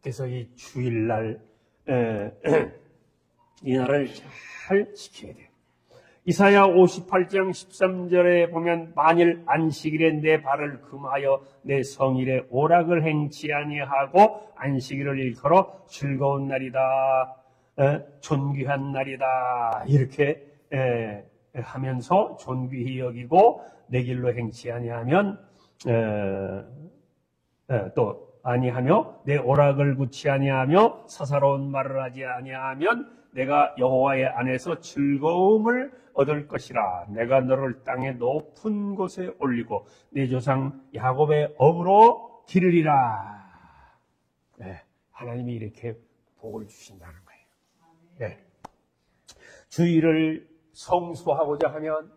그래서 이 주일날 이 날을 잘 지켜야 돼요. 이사야 58장 13절에 보면 만일 안식일에 내 발을 금하여 내 성일에 오락을 행치 아니하고 안식일을 일컬어 즐거운 날이다, 존귀한 날이다 이렇게 하면서 존귀히 여기고 내 길로 행치 아니하면 또 아니하며 내 오락을 굳이 아니하며 사사로운 말을 하지 아니하면 내가 여호와의 안에서 즐거움을 얻을 것이라. 내가 너를 땅의 높은 곳에 올리고 내 조상 야곱의 업으로 기르리라. 네, 하나님이 이렇게 복을 주신다는 거예요. 네. 주일을 성수하고자 하면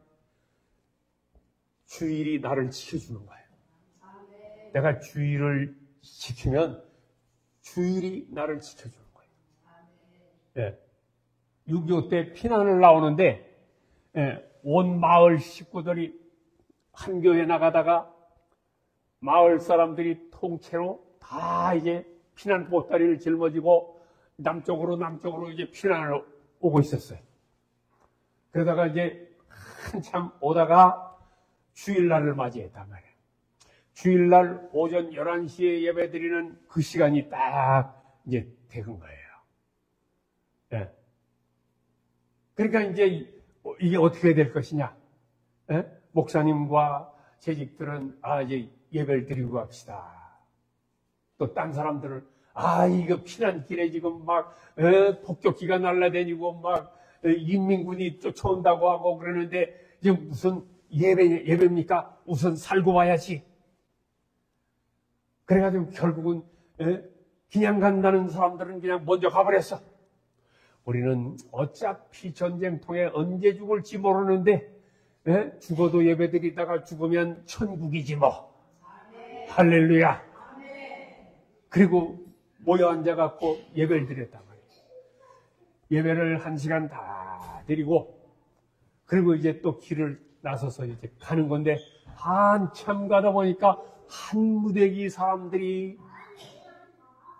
주일이 나를 지켜주는 거예요. 내가 주일을 지키면 주일이 나를 지켜주는 거예요. 네. 6.25 때 피난을 나오는데 온 마을 식구들이 한 교회 나가다가 마을 사람들이 통째로 다 이제 피난 보따리를 짊어지고 남쪽으로 이제 피난을 오고 있었어요. 그러다가 이제 한참 오다가 주일날을 맞이했단 말이에요. 주일날 오전 11시에 예배 드리는 그 시간이 딱 이제 된 거예요. 네. 그러니까 이제 이게 어떻게 될 것이냐? 목사님과 재직들은 이제 예배를 드리고 갑시다. 또 딴 사람들은 이거 피난길에 지금 막 폭격기가 날라다니고 막 인민군이 쫓아온다고 하고 그러는데 지금 무슨 예배입니까? 우선 살고 와야지. 그래가지고 결국은 그냥 간다는 사람들은 그냥 먼저 가버렸어. 우리는 어차피 전쟁통에 언제 죽을지 모르는데 죽어도 예배드리다가 죽으면 천국이지 뭐. 할렐루야. 그리고 모여 앉아갖고 예배를 드렸단 말이에요. 예배를 1시간 다 드리고 그리고 이제 또 길을 나서서 이제 가는 건데, 한참 가다 보니까 한 무대기 사람들이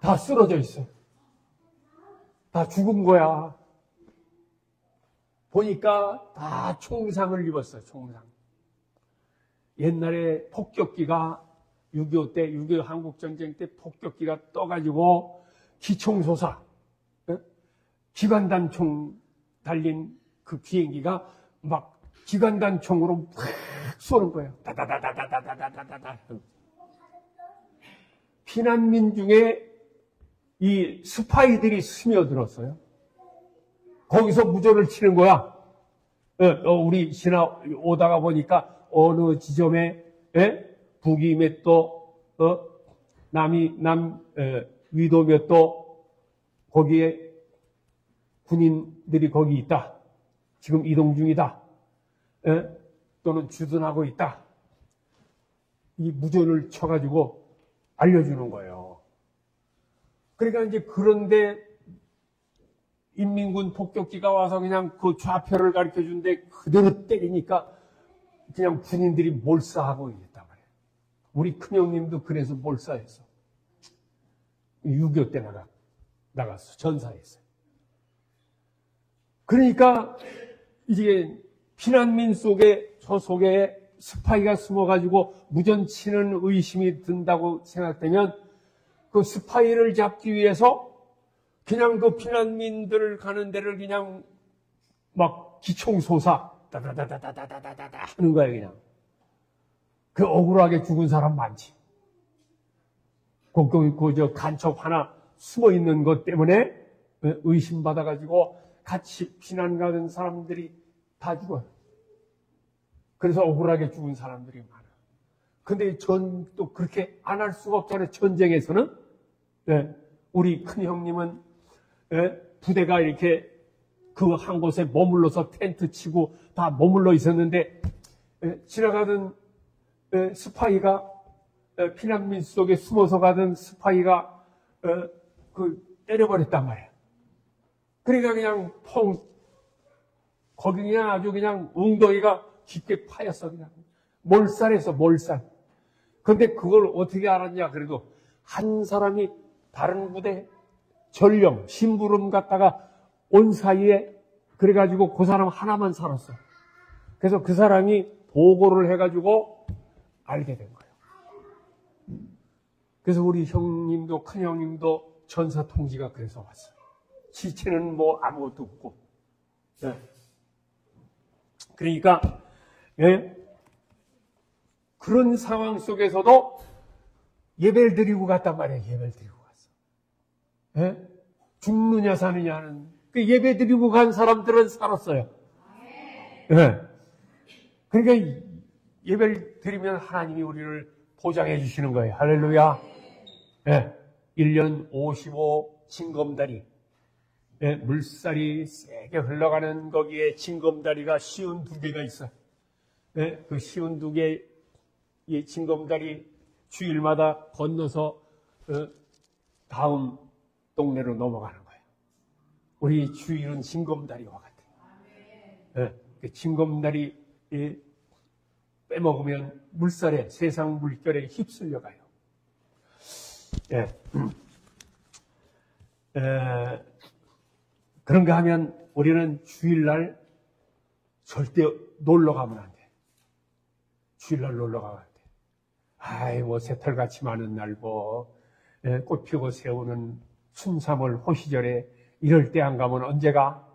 다 쓰러져 있어요. 다 죽은 거야. 보니까 다 총상을 입었어요, 총상. 옛날에 폭격기가 6.25 때, 6.25 한국전쟁 때 폭격기가 떠가지고 기총소사, 기관단총 달린 그 비행기가 막 기관단총으로 확 쏘는 거예요. 다다다다다다다다다다. 피난민 중에 이 스파이들이 스며들었어요. 거기서 무전을 치는 거야. 우리 오다가 보니까 어느 지점에 북이 몇 도, 위도 몇 도, 거기에 군인들이 거기 있다. 지금 이동 중이다. 또는 주둔하고 있다. 이 무전을 쳐가지고 알려주는 거예요. 그러니까 이제 그런데 인민군 폭격기가 와서 그냥 그 좌표를 가르쳐 주는데 그대로 때리니까 그냥 군인들이 몰사하고 있단 말이에요. 우리 큰형님도 그래서 몰사했어. 6.25 때 나갔어. 전사했어요. 그러니까 이제 피난민 속에, 저 속에 스파이가 숨어가지고 무전 치는 의심이 든다고 생각되면 그 스파이를 잡기 위해서 그냥 그 피난민들 가는 데를 그냥 막 기총소사 다다다다다다다다다 하는 거예요, 그냥. 그 억울하게 죽은 사람 많지. 저 간첩 하나 숨어 있는 것 때문에 의심받아가지고 같이 피난 가는 사람들이 다 죽어요. 그래서 억울하게 죽은 사람들이 많아. 근데 또 그렇게 안 할 수가 없잖아요. 전쟁에서는. 우리 큰 형님은 부대가 이렇게 그 한 곳에 머물러서 텐트 치고 다 머물러 있었는데 지나가던 스파이가 피난민 속에 숨어서 가던 스파이가 때려버렸단 말이에요. 그러니까 그냥 거기 그냥 아주 그냥 웅덩이가 깊게 파였어. 그냥 몰살했어, 몰살. 근데 그걸 어떻게 알았냐? 그래도 한 사람이 다른 부대 전령 심부름 갔다가 온 사이에 그래가지고 그 사람 하나만 살았어. 그래서 그 사람이 보고를 해가지고 알게 된 거예요. 그래서 우리 형님도 큰 형님도 전사 통지가 그래서 왔어요. 시체는 뭐 아무것도 없고. 그러니까 그런 상황 속에서도 예배를 드리고 갔단 말이에요. 예배를 드리고 갔어. 죽느냐 사느냐 하는 그 예배 드리고 간 사람들은 살았어요. 그러니까 예배를 드리면 하나님이 우리를 보장해 주시는 거예요. 할렐루야. 1년 55 징검다리. 물살이 세게 흘러가는 거기에 징검다리가 쉬운 2개가 있어요. 그 쉬운 2개의 징검다리 주일마다 건너서 다음 동네로 넘어가는 거예요. 우리 주일은 징검다리와 같아요. 그 징검다리 빼먹으면 물살에 세상 물결에 휩쓸려가요. 그런가 하면 우리는 주일날 절대 놀러 가면 안 돼. 주일날 놀러 가면 안 돼. 아이, 뭐, 새털같이 많은 날, 꽃 피고 새우는 춘삼월 호시절에 이럴 때 안 가면 언제 가?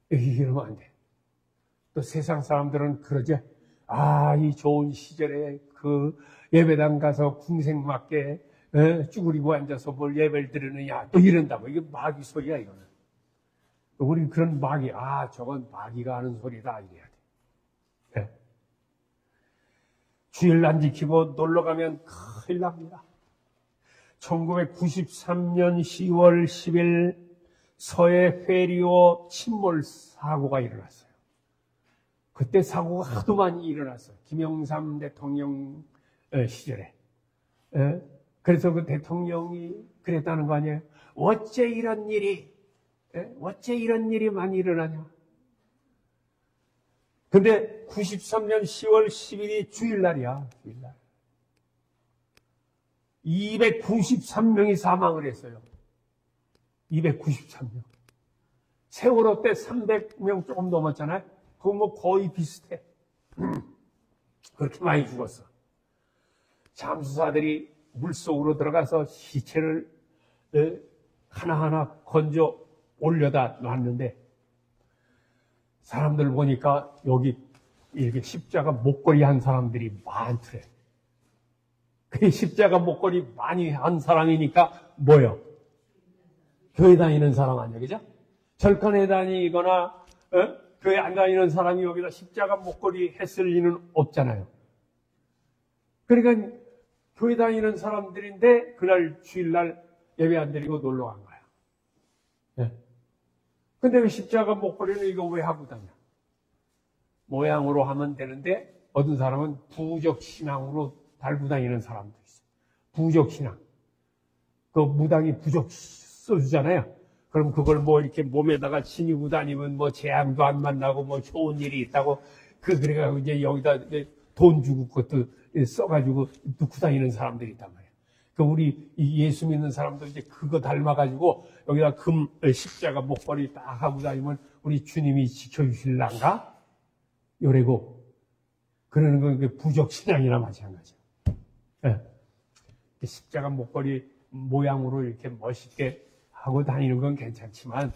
이러면 안 돼. 또 세상 사람들은 그러죠. 이 좋은 시절에 그 예배당 가서 궁생맞게 쭈그리고 앉아서 뭘 예배를 드리느냐. 또 이런다고. 이게 마귀 소리야, 이거는. 우린 그런 마귀, 저건 마귀가 하는 소리다, 이래야 돼. 주일 안 지키고 놀러 가면 큰일 납니다. 1993년 10월 10일 서해 페리오 침몰 사고가 일어났어요. 그때 사고가 하도 많이 일어났어요. 김영삼 대통령 시절에. 그래서 그 대통령이 그랬다는 거 아니에요? 어째 이런 일이 많이 일어나냐? 근데 93년 10월 10일이 주일날이야. 주일날. 293명이 사망을 했어요. 293명. 세월호 때 300명 조금 넘었잖아요. 그거 뭐 거의 비슷해. 그렇게 많이 죽었어. 잠수사들이 물속으로 들어가서 시체를 하나하나 건져 올려다 놨는데 사람들 보니까 여기 이렇게 십자가 목걸이 한 사람들이 많더래. 그 십자가 목걸이 많이 한 사람이니까 뭐요? 교회 다니는 사람 아니야, 그죠? 절간에 다니거나 교회 안 다니는 사람이 여기다 십자가 목걸이 했을 리는 없잖아요. 그러니까 교회 다니는 사람들인데 그날 주일날 예배 안 드리고 놀러 간 거야. 네. 근데 왜 십자가 목걸이는 이거 왜 하고 다녀? 모양으로 하면 되는데 어떤 사람은 부적 신앙으로 달고 다니는 사람도 있어. 부적 신앙. 그 무당이 부적 써주잖아요. 그럼 그걸 뭐 이렇게 몸에다가 지니고 다니면 뭐 재앙도 안 만나고 뭐 좋은 일이 있다고 그래가지고 이제 여기다 돈 주고 그것도 써가지고 넣고 다니는 사람들이 있단 말이에요. 그 우리 예수 믿는 사람도 이제 그거 닮아가지고 여기다 금 십자가 목걸이 딱 하고 다니면 우리 주님이 지켜주실란가? 요래고 그러는 건 부적 신앙이나 마찬가지예요. 네. 십자가 목걸이 모양으로 이렇게 멋있게 하고 다니는 건 괜찮지만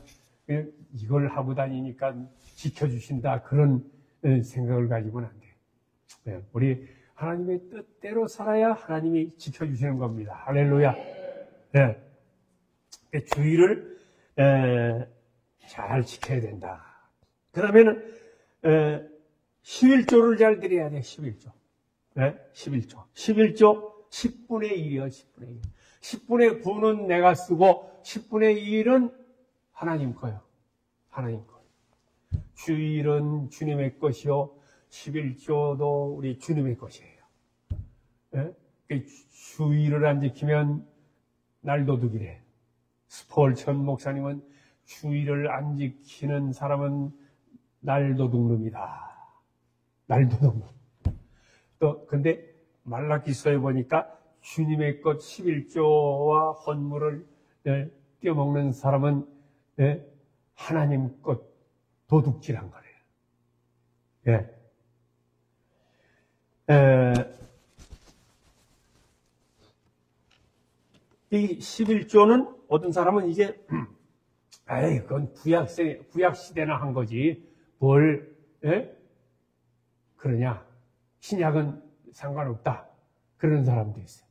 이걸 하고 다니니까 지켜주신다 그런 생각을 가지고는 안 돼요. 네. 우리 하나님의 뜻대로 살아야 하나님이 지켜주시는 겁니다. 할렐루야. 네. 주의를 잘 지켜야 된다. 그 다음에는 11조를 잘 드려야 돼. 11조. 네? 11조. 11조 10분의 1이요. 10분의 1. 10분의 9는 내가 쓰고 10분의 1은 하나님 거요. 하나님 거. 주일은 주님의 것이요. 11조도 우리 주님의 것이에요. 예? 주일을 안 지키면 날도둑이래. 스폴천 목사님은 주일을 안 지키는 사람은 날도둑놈이다. 날도둑놈. 또 근데 말라기서에 보니까 주님의 것 11조와 헌물을 떼어먹는 사람은 하나님 것 도둑질한 거래요. 예. 이 11조는 어떤 사람은 이제 그건 구약 시대나 한 거지 뭘 그러냐 신약은 상관없다 그런 사람도 있어요.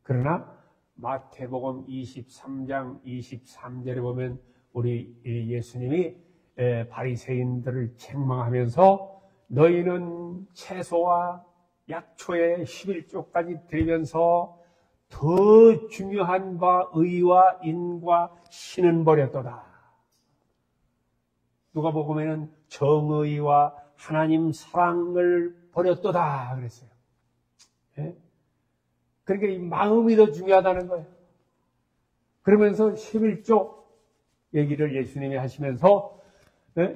그러나 마태복음 23장 23절에 보면 우리 예수님이 바리새인들을 책망하면서 너희는 채소와 약초의 11조까지 드리면서 더 중요한 바 의와 인과 신은 버렸도다. 누가복음에는 정의와 하나님 사랑을 버렸도다 그랬어요. 예? 그러니까 이 마음이 더 중요하다는 거예요. 그러면서 11조 얘기를 예수님이 하시면서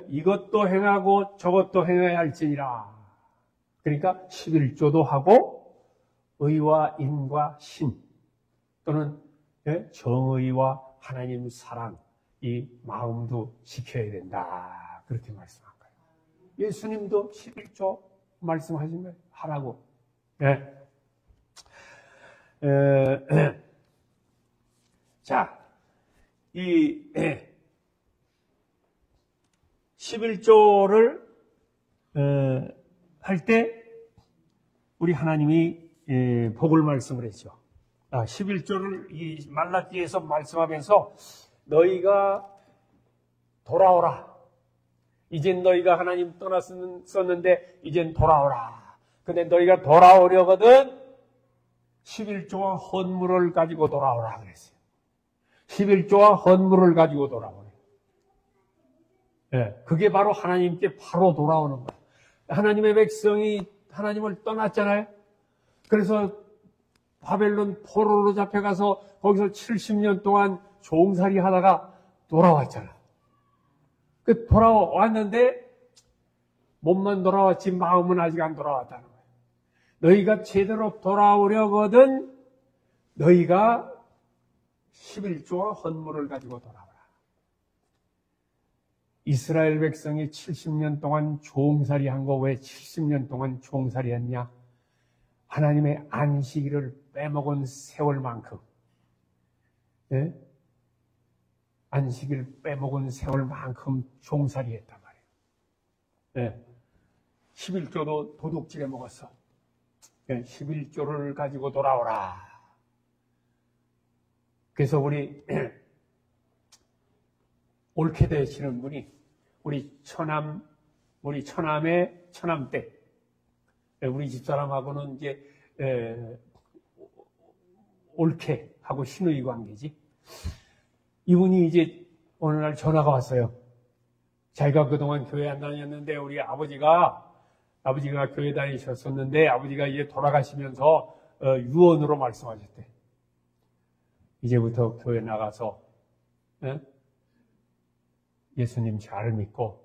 이것도 행하고 저것도 행해야 할지니라. 그러니까 11조도 하고 의와 인과 신 또는 정의와 하나님 사랑 이 마음도 지켜야 된다. 그렇게 말씀한 거예요. 예수님도 11조 말씀하신 거예요. 하라고. 네. 자, 이 11조를 할 때 우리 하나님이 복을 말씀을 했죠. 11조를 이 말라기에서 말씀하면서 너희가 돌아오라. 이젠 너희가 하나님 떠났었는데 이젠 돌아오라. 근데 너희가 돌아오려거든 11조와 헌물을 가지고 돌아오라 그랬어요. 11조와 헌물을 가지고 돌아오래. 예, 그게 바로 하나님께 바로 돌아오는 거예요. 하나님의 백성이 하나님을 떠났잖아요. 그래서 바벨론 포로로 잡혀가서 거기서 70년 동안 종살이 하다가 돌아왔잖아. 그 돌아왔는데 몸만 돌아왔지 마음은 아직 안 돌아왔다는 거예요. 너희가 제대로 돌아오려거든 너희가 11조와 헌물을 가지고 돌아오라. 이스라엘 백성이 70년 동안 종살이 한 거 왜 70년 동안 종살이 했냐? 하나님의 안식일을 빼먹은 세월만큼, 예? 안식일 빼먹은 세월만큼 종살이 했단 말이에요. 예. 11조도 도둑질해 먹었어. 예. 11조를 가지고 돌아오라. 그래서 우리 옳게 되시는 분이 우리 처남의 처남댁, 우리 집사람하고는 이제 옳게 하고 신의 관계지. 이분이 이제 어느 날 전화가 왔어요. 자기가 그동안 교회 안 다녔는데 우리 아버지가 교회 다니셨었는데 아버지가 이제 돌아가시면서 유언으로 말씀하셨대. 이제부터 교회 나가서 예수님 잘 믿고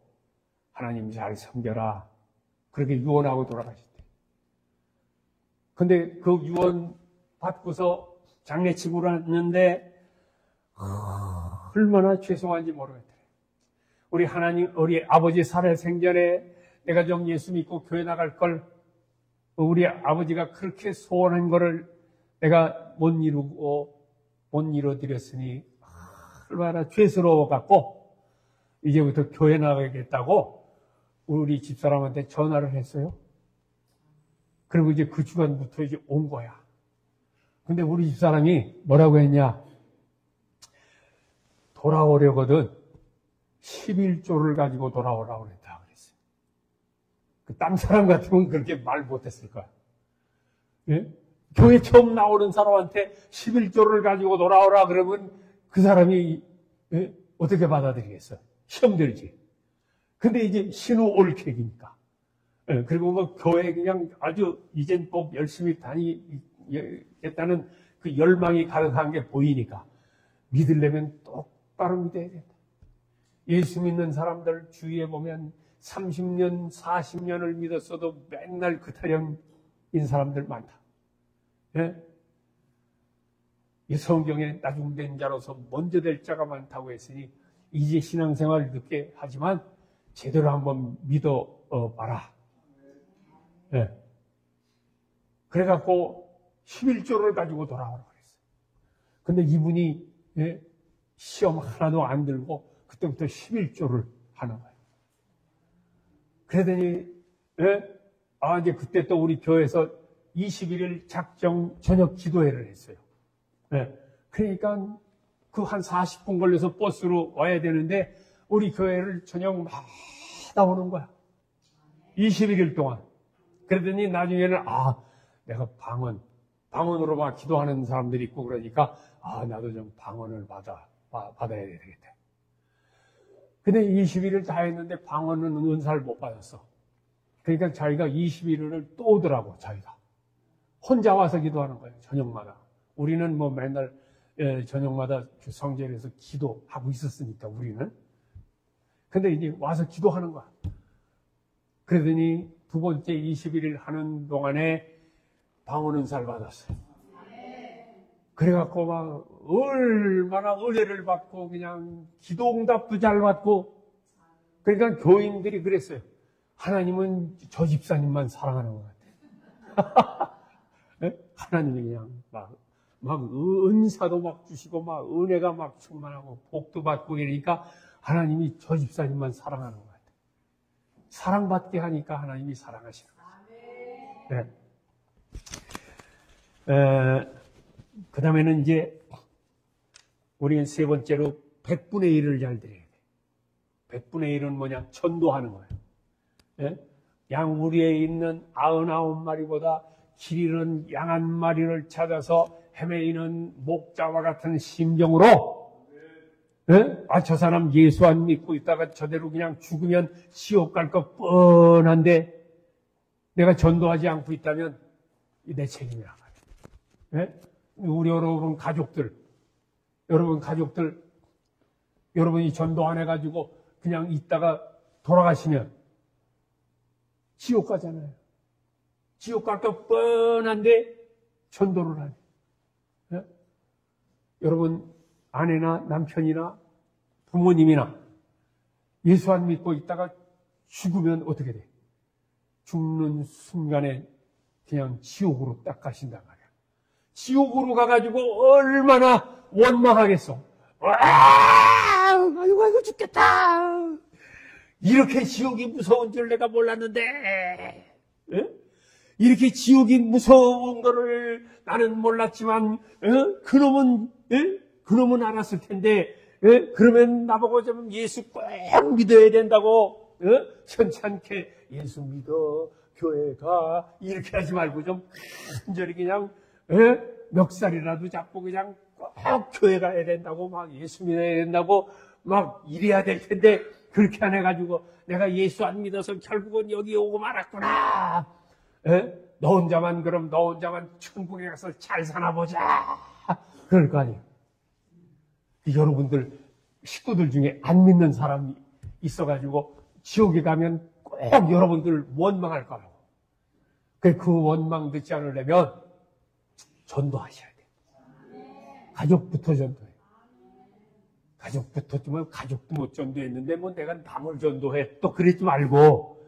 하나님 잘 섬겨라. 그렇게 유언하고 돌아가셨대. 근데 그 유언 받고서 장례치고 왔는데 얼마나 죄송한지 모르겠대. 우리 아버지 살아생전에 내가 좀 예수 믿고 교회 나갈 걸 우리 아버지가 그렇게 소원한 거를 내가 못 이루어드렸으니 얼마나 죄스러워 갖고 이제부터 교회 나가겠다고 우리 집사람한테 전화를 했어요. 그리고 이제 그 주간부터 이제 온 거야. 근데 우리 집사람이 뭐라고 했냐? 돌아오려거든 11조를 가지고 돌아오라고 그랬다 그랬어요. 딴 사람 같으면 그렇게 말 못했을 거야. 예? 교회 처음 나오는 사람한테 11조를 가지고 돌아오라 그러면 그 사람이 어떻게 받아들이겠어? 시험 들지. 근데 이제 신우 올케기니까. 그리고 뭐 교회 그냥 아주 이젠 꼭 열심히 다니겠다는 그 열망이 가득한 게 보이니까 믿으려면 똑바로 믿어야 된다. 예수 믿는 사람들 주위에 보면 30년, 40년을 믿었어도 맨날 그 타령인 사람들 많다. 예? 이 성경에 나중된 자로서 먼저 될 자가 많다고 했으니 이제 신앙생활을 늦게 하지만 제대로 한번 믿어봐라. 예. 그래갖고 11조를 가지고 돌아오라고 그랬어요. 근데 이분이 시험 하나도 안 들고 그때부터 11조를 하는 거예요. 그러더니 이제 그때 또 우리 교회에서 21일 작정 저녁 기도회를 했어요. 그러니까 그 한 40분 걸려서 버스로 와야 되는데 우리 교회를 저녁마다 오는 거야. 21일 동안. 그러더니 나중에는 내가 방언으로 막 기도하는 사람들이 있고 그러니까 나도 좀 방언을 받아야 되겠다. 근데 21일 다 했는데 방언은 은사를 못 받았어. 그러니까 자기가 21일을 또 오더라고, 자기가. 혼자 와서 기도하는 거예요, 저녁마다. 우리는 뭐 맨날 저녁마다 성전에서 기도하고 있었으니까, 우리는. 근데 이제 와서 기도하는 거야. 그러더니 두 번째 21일 하는 동안에 방언 은사를 받았어요. 그래갖고 막 얼마나 은혜를 받고 그냥 기도 응답도 잘 받고, 그러니까 교인들이 그랬어요. 하나님은 저 집사님만 사랑하는 것 같아. 하나님이 그냥 막 은사도 막 주시고 막 은혜가 막 충만하고 복도 받고 이러니까 하나님이 저 집사님만 사랑하는 것 같아. 사랑받게 하니까 하나님이 사랑하시는 거예요. 그 다음에는 이제 우리는 세 번째로 100분의 1을 잘 드려야 돼. 100분의 1은 뭐냐? 전도하는 거예요. 양 우리에 있는 99마리보다 길 잃은 양 한 마리를 찾아서 헤매이는 목자와 같은 심정으로 저 사람 예수 안 믿고 있다가 저대로 그냥 죽으면 지옥 갈 거 뻔한데 내가 전도하지 않고 있다면 내 책임이란 말이에요. 우리 여러분 가족들, 여러분이 전도 안 해가지고 그냥 있다가 돌아가시면 지옥 가잖아요. 지옥 갈 거 뻔한데 전도를 하네. 예? 여러분, 아내나 남편이나 부모님이나 예수 안 믿고 있다가 죽으면 어떻게 돼? 죽는 순간에 그냥 지옥으로 딱 가신단 말이야. 지옥으로 가가지고 얼마나 원망하겠어. 아이고, 죽겠다. 이렇게 지옥이 무서운 줄 내가 몰랐는데. 예? 이렇게 지옥이 무서운 거를 나는 몰랐지만, 그놈은 알았을 텐데, 그러면 나보고 좀 예수 꼭 믿어야 된다고, 천찮게 예수 믿어, 교회 가, 이렇게 하지 말고 좀 간절히 그냥, 멱살이라도 잡고 그냥 꼭 교회 가야 된다고, 막 예수 믿어야 된다고, 막 이래야 될 텐데, 그렇게 안 해가지고, 내가 예수 안 믿어서 결국은 여기 오고 말았구나. 너 혼자만 천국에 가서 잘 사나 보자. 그럴 거 아니에요. 여러분들 식구들 중에 안 믿는 사람이 있어가지고 지옥에 가면 꼭 여러분들 원망할 거라고. 그 원망 듣지 않으려면 전도하셔야 돼요. 가족부터 전도해. 가족도 못 전도했는데 내가 남을 전도해. 또 그러지 말고,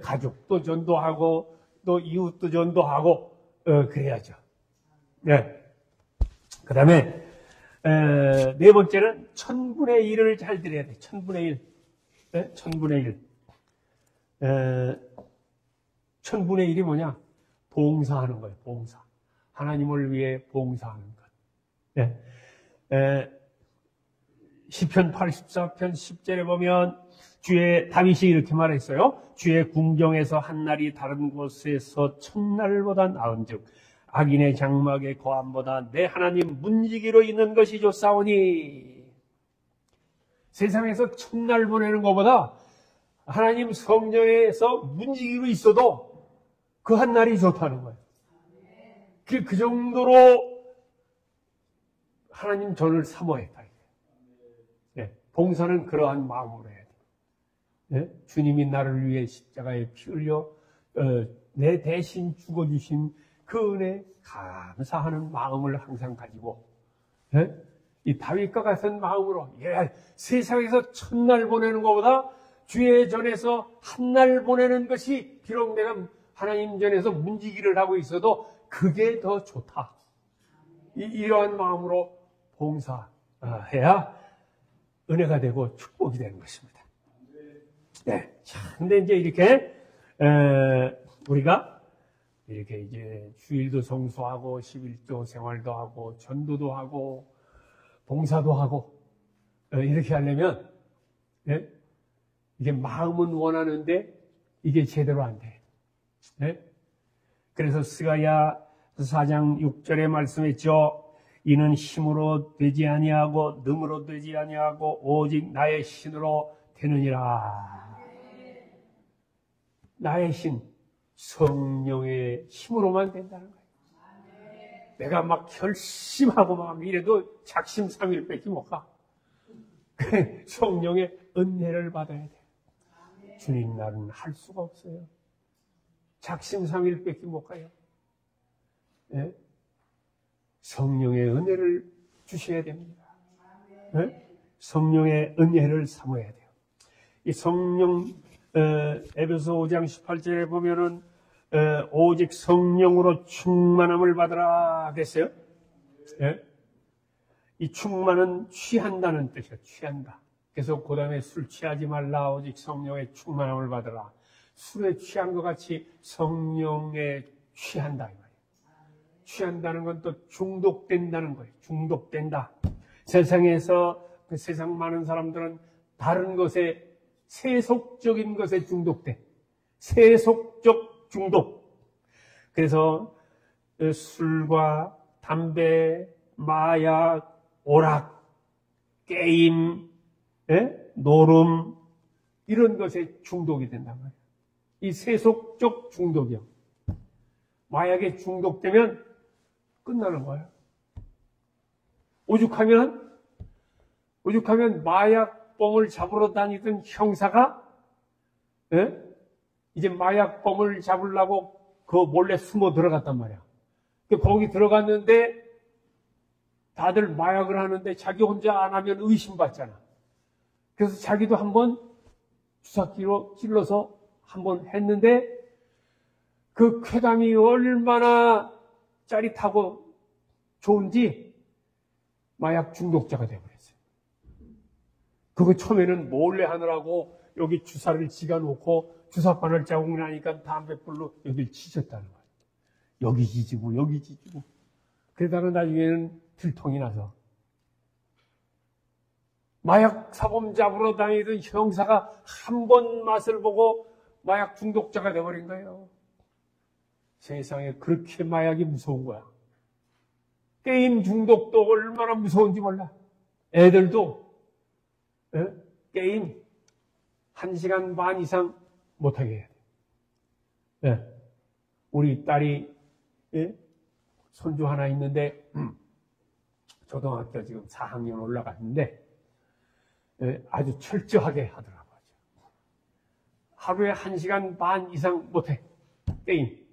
가족도 전도하고, 또 이웃도 전도하고, 그래야죠. 네. 그 다음에, 네 번째는 1000분의 1을 잘 드려야 돼. 1000분의 1. 네? 1000분의 1. 1000분의 1이 뭐냐? 봉사하는 거예요, 봉사. 하나님을 위해 봉사하는 것. 네. 시편 84편 10절에 보면 다윗이 이렇게 말했어요. 주의 궁정에서 한 날이 다른 곳에서 1000날보다 나은즉 악인의 장막의 거함보다 내 하나님 문지기로 있는 것이 좋사오니. 세상에서 1000날 보내는 것보다 하나님 성전에서 문지기로 있어도 그 한 날이 좋다는 거예요. 그 정도로 하나님 저를 사모했다. 봉사는 그러한 마음으로 해야 돼요. 주님이 나를 위해 십자가에 피 흘려 내 대신 죽어주신 그 은혜 감사하는 마음을 항상 가지고, 이 다윗과 같은 마음으로, 세상에서 1000날 보내는 것보다 주의 전에서 한 날 보내는 것이 비록 내가 하나님 전에서 문지기를 하고 있어도 그게 더 좋다. 이러한 마음으로 봉사해야 은혜가 되고 축복이 되는 것입니다. 네. 자, 근데 이제 이렇게, 우리가 이렇게 이제 주일도 성수하고, 11조 생활도 하고, 전도도 하고, 봉사도 하고, 이렇게 하려면, 이게 마음은 원하는데, 이게 제대로 안 돼. 그래서 스가랴 4장 6절에 말씀했죠. 이는 힘으로 되지 아니하고 능으로 되지 아니하고 오직 나의 신으로 되느니라. 나의 신, 성령의 힘으로만 된다는 거예요. 내가 막 결심하고 막 이래도 작심삼일밖에 못 가. 성령의 은혜를 받아야 돼. 주님, 나는 할 수가 없어요. 작심삼일밖에 못 가요. 성령의 은혜를 주셔야 됩니다. 성령의 은혜를 사모해야 돼요. 이 성령, 에베소 5장 18절에 보면은, 오직 성령으로 충만함을 받으라 그랬어요. 이 충만은 취한다는 뜻이에요. 취한다. 그래서 그 다음에 술 취하지 말라. 오직 성령의 충만함을 받으라. 술에 취한 것 같이 성령에 취한다. 취한다는 건 또 중독된다는 거예요. 중독된다. 세상에서 세상 많은 사람들은 다른 것에, 세속적인 것에 중독돼. 세속적 중독. 그래서 술과 담배, 마약, 오락, 게임, 노름, 이런 것에 중독이 된단 말이에요. 이 세속적 중독이요. 마약에 중독되면 끝나는 거예요. 오죽하면 마약범을 잡으러 다니던 형사가 이제 마약범을 잡으려고 그 몰래 숨어 들어갔단 말이야. 거기 들어갔는데 다들 마약을 하는데 자기 혼자 안 하면 의심받잖아. 그래서 자기도 한번 주사기로 찔러서 한번 했는데 그 쾌감이 얼마나 짜릿하고 좋은지 마약 중독자가 되어버렸어요. 그거 처음에는 몰래 하느라고 여기 주사를 지가 놓고 주사바늘 자국이 나니까 담뱃불로 여기를 치셨다는 거예요. 여기 지지고 여기 지지고. 그러다가 나중에는 들통이 나서 마약 사범 잡으러 다니던 형사가 한 번 맛을 보고 마약 중독자가 되어버린 거예요. 세상에 그렇게 마약이 무서운 거야. 게임 중독도 얼마나 무서운지 몰라. 애들도 게임 1시간 반 이상 못하게 해야 돼. 우리 딸이 손주 하나 있는데 초등학교 지금 4학년 올라갔는데 아주 철저하게 하더라고요. 하루에 1시간 반 이상 못해. 게임.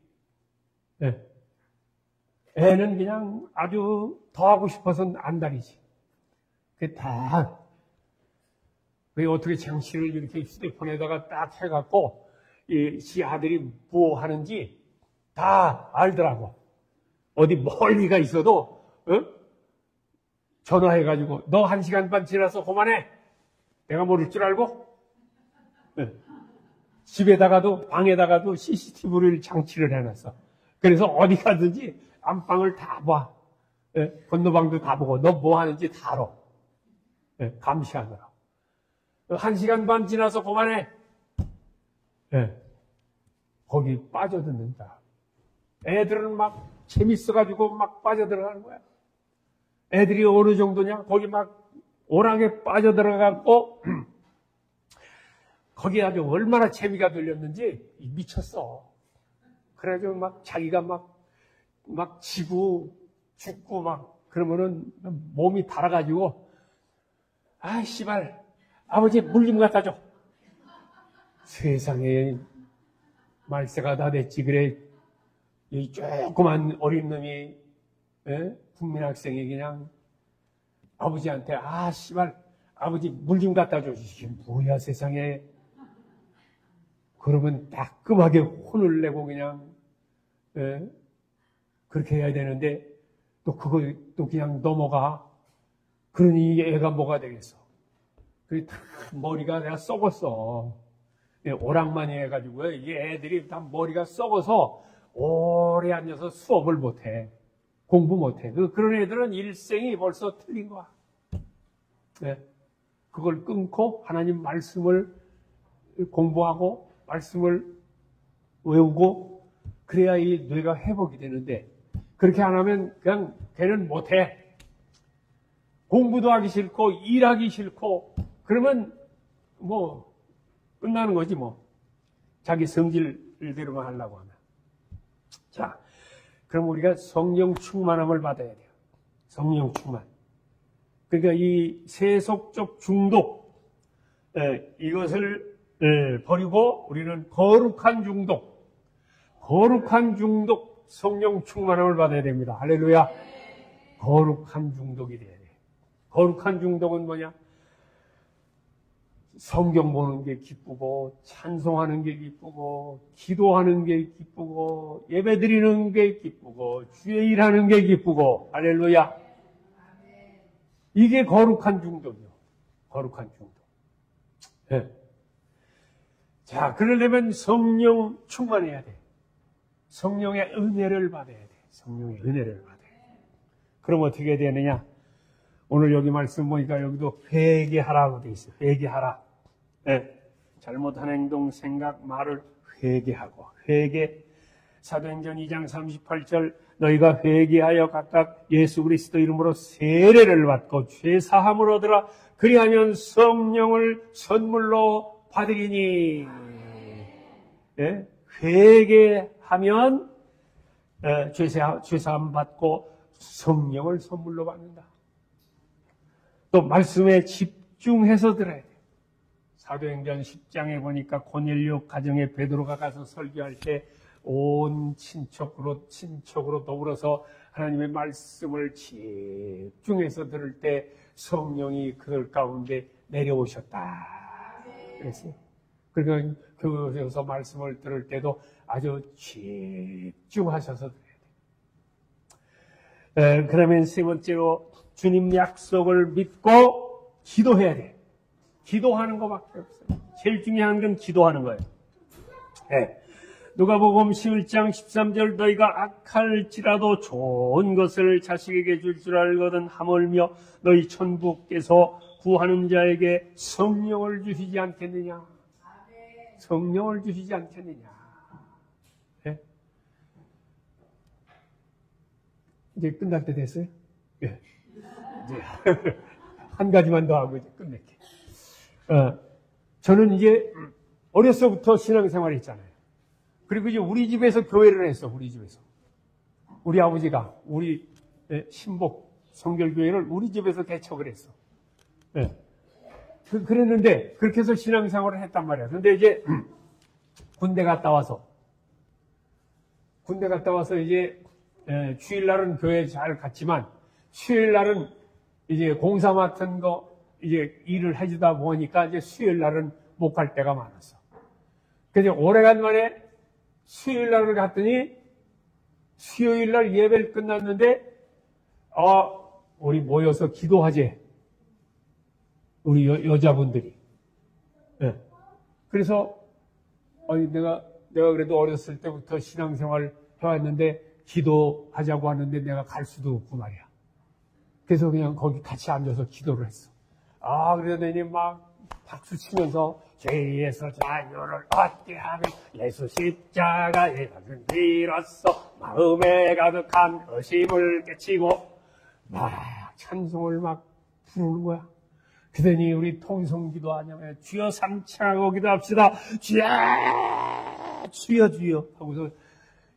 애는 그냥 아주 더 하고 싶어서는 안달이지. 그게 다, 왜 어떻게 장치를 이렇게 휴대폰에다가 딱 해갖고, 지 아들이 뭐 하는지 다 알더라고. 어디 멀리가 있어도, 전화해가지고, 너 1시간 반 지나서 그만해. 내가 모를 줄 알고? 집에다가도, 방에다가도 CCTV를 장치를 해놨어. 그래서 어디 가든지 안방을 다 봐. 건너방도 다 보고, 너 뭐 하는지 다 알아. 감시하느라. 1시간 반 지나서 그만해. 거기 빠져듣는다. 애들은 막 재밌어가지고 막 빠져들어가는 거야. 애들이 어느 정도냐? 거기 막 오락에 빠져들어가고, 거기 아주 얼마나 재미가 들렸는지 미쳤어. 그래가지고 막 자기가 막 지고 죽고 막 그러면은 몸이 달아가지고, 아, 씨발, 아버지 물 좀 갖다 줘. 세상에 말세가 다 됐지. 그래, 이 조그만 어린 놈이, 국민학생이 그냥 아버지한테, 아, 씨발, 아버지 물 좀 갖다 줘. 이게 뭐야, 세상에. 그러면 따끔하게 혼을 내고 그냥, 그렇게 해야 되는데, 또 그거 또 그냥 넘어가. 그러니 애가 뭐가 되겠어. 그게 다 머리가 내가 썩었어. 오락만이 해가지고, 이게 애들이 다 머리가 썩어서 오래 앉아서 수업을 못해. 공부 못해. 그런 애들은 일생이 벌써 틀린 거야. 그걸 끊고 하나님 말씀을 공부하고 말씀을 외우고 그래야 이 뇌가 회복이 되는데 그렇게 안 하면 그냥 걔는 못해. 공부도 하기 싫고 일하기 싫고 그러면 뭐 끝나는 거지 뭐. 자기 성질대로만 하려고 하면. 자, 그럼 우리가 성령 충만함을 받아야 돼요. 성령 충만. 그러니까 이 세속적 중독 이것을 버리고 우리는 거룩한 중독 성령 충만함을 받아야 됩니다. 할렐루야. 거룩한 중독이 돼야 돼. 거룩한 중독은 뭐냐? 성경 보는 게 기쁘고 찬송하는 게 기쁘고 기도하는 게 기쁘고 예배드리는 게 기쁘고 주의 일하는 게 기쁘고 할렐루야. 이게 거룩한 중독이요. 거룩한 중독. 자, 그러려면 성령 충만해야 돼. 성령의 은혜를 받아야 돼. 성령의 은혜를 받아야 돼. 그럼 어떻게 되느냐? 오늘 여기 말씀 보니까 여기도 회개하라고 돼 있어요. 회개하라. 잘못한 행동, 생각, 말을 회개하고 회개. 사도행전 2장 38절 너희가 회개하여 각각 예수 그리스도 이름으로 세례를 받고 죄 사함을 얻으라. 그리하면 성령을 선물로 받으리니. 회개하면 죄 사함 받고 성령을 선물로 받는다. 또 말씀에 집중해서 들어야 돼. 사도행전 10장에 보니까 고넬료 가정에 베드로가 가서 설교할 때 온 친척으로 더불어서 하나님의 말씀을 집중해서 들을 때 성령이 그들 가운데 내려오셨다. 그랬어요. 그러니까 교회에서 말씀을 들을 때도 아주 집중하셔서 들어야 돼. 그러면 세 번째로 주님 약속을 믿고 기도해야 돼. 기도하는 것밖에 없어요. 제일 중요한 건 기도하는 거예요. 네. 누가복음 11장 13절 너희가 악할지라도 좋은 것을 자식에게 줄 줄 알거든 하물며 너희 천부께서 구하는 자에게 성령을 주시지 않겠느냐. 성령을 주시지 않겠느냐. 네? 이제 끝날 때 됐어요? 예. 이제 한 가지만 더 하고 이제 끝낼게. 저는 이제 어려서부터 신앙생활을 했잖아요. 그리고 이제 우리 집에서 교회를 했어, 우리 집에서. 우리 아버지가, 우리 신복 성결교회를 우리 집에서 개척을 했어. 네. 그랬는데, 그렇게 해서 신앙생활을 했단 말이야. 근데 이제, 군대 갔다 와서 이제, 주일날은 교회 잘 갔지만, 수요일날은 이제 공사 맡은 거, 이제 일을 해주다 보니까 이제 수요일날은 못 갈 때가 많았어. 그래서 오래간만에 수요일날을 갔더니 수요일날 예배를 끝났는데 우리 모여서 기도하재. 우리 여자분들이. 네. 그래서 내가 그래도 어렸을 때부터 신앙생활 해왔는데 기도하자고 하는데 내가 갈 수도 없고 말이야. 그래서 그냥 거기 같이 앉아서 기도를 했어. 그러더니 막 박수 치면서 죄에서 자유를 얻게 하며 예수 십자가에 가슴 빌었어 마음에 가득한 의심을 깨치고 막 찬송을 막 부르는 거야. 그러더니 우리 통성기도 하냐면 주여 삼창하고 기도합시다. 주여 주여 하고서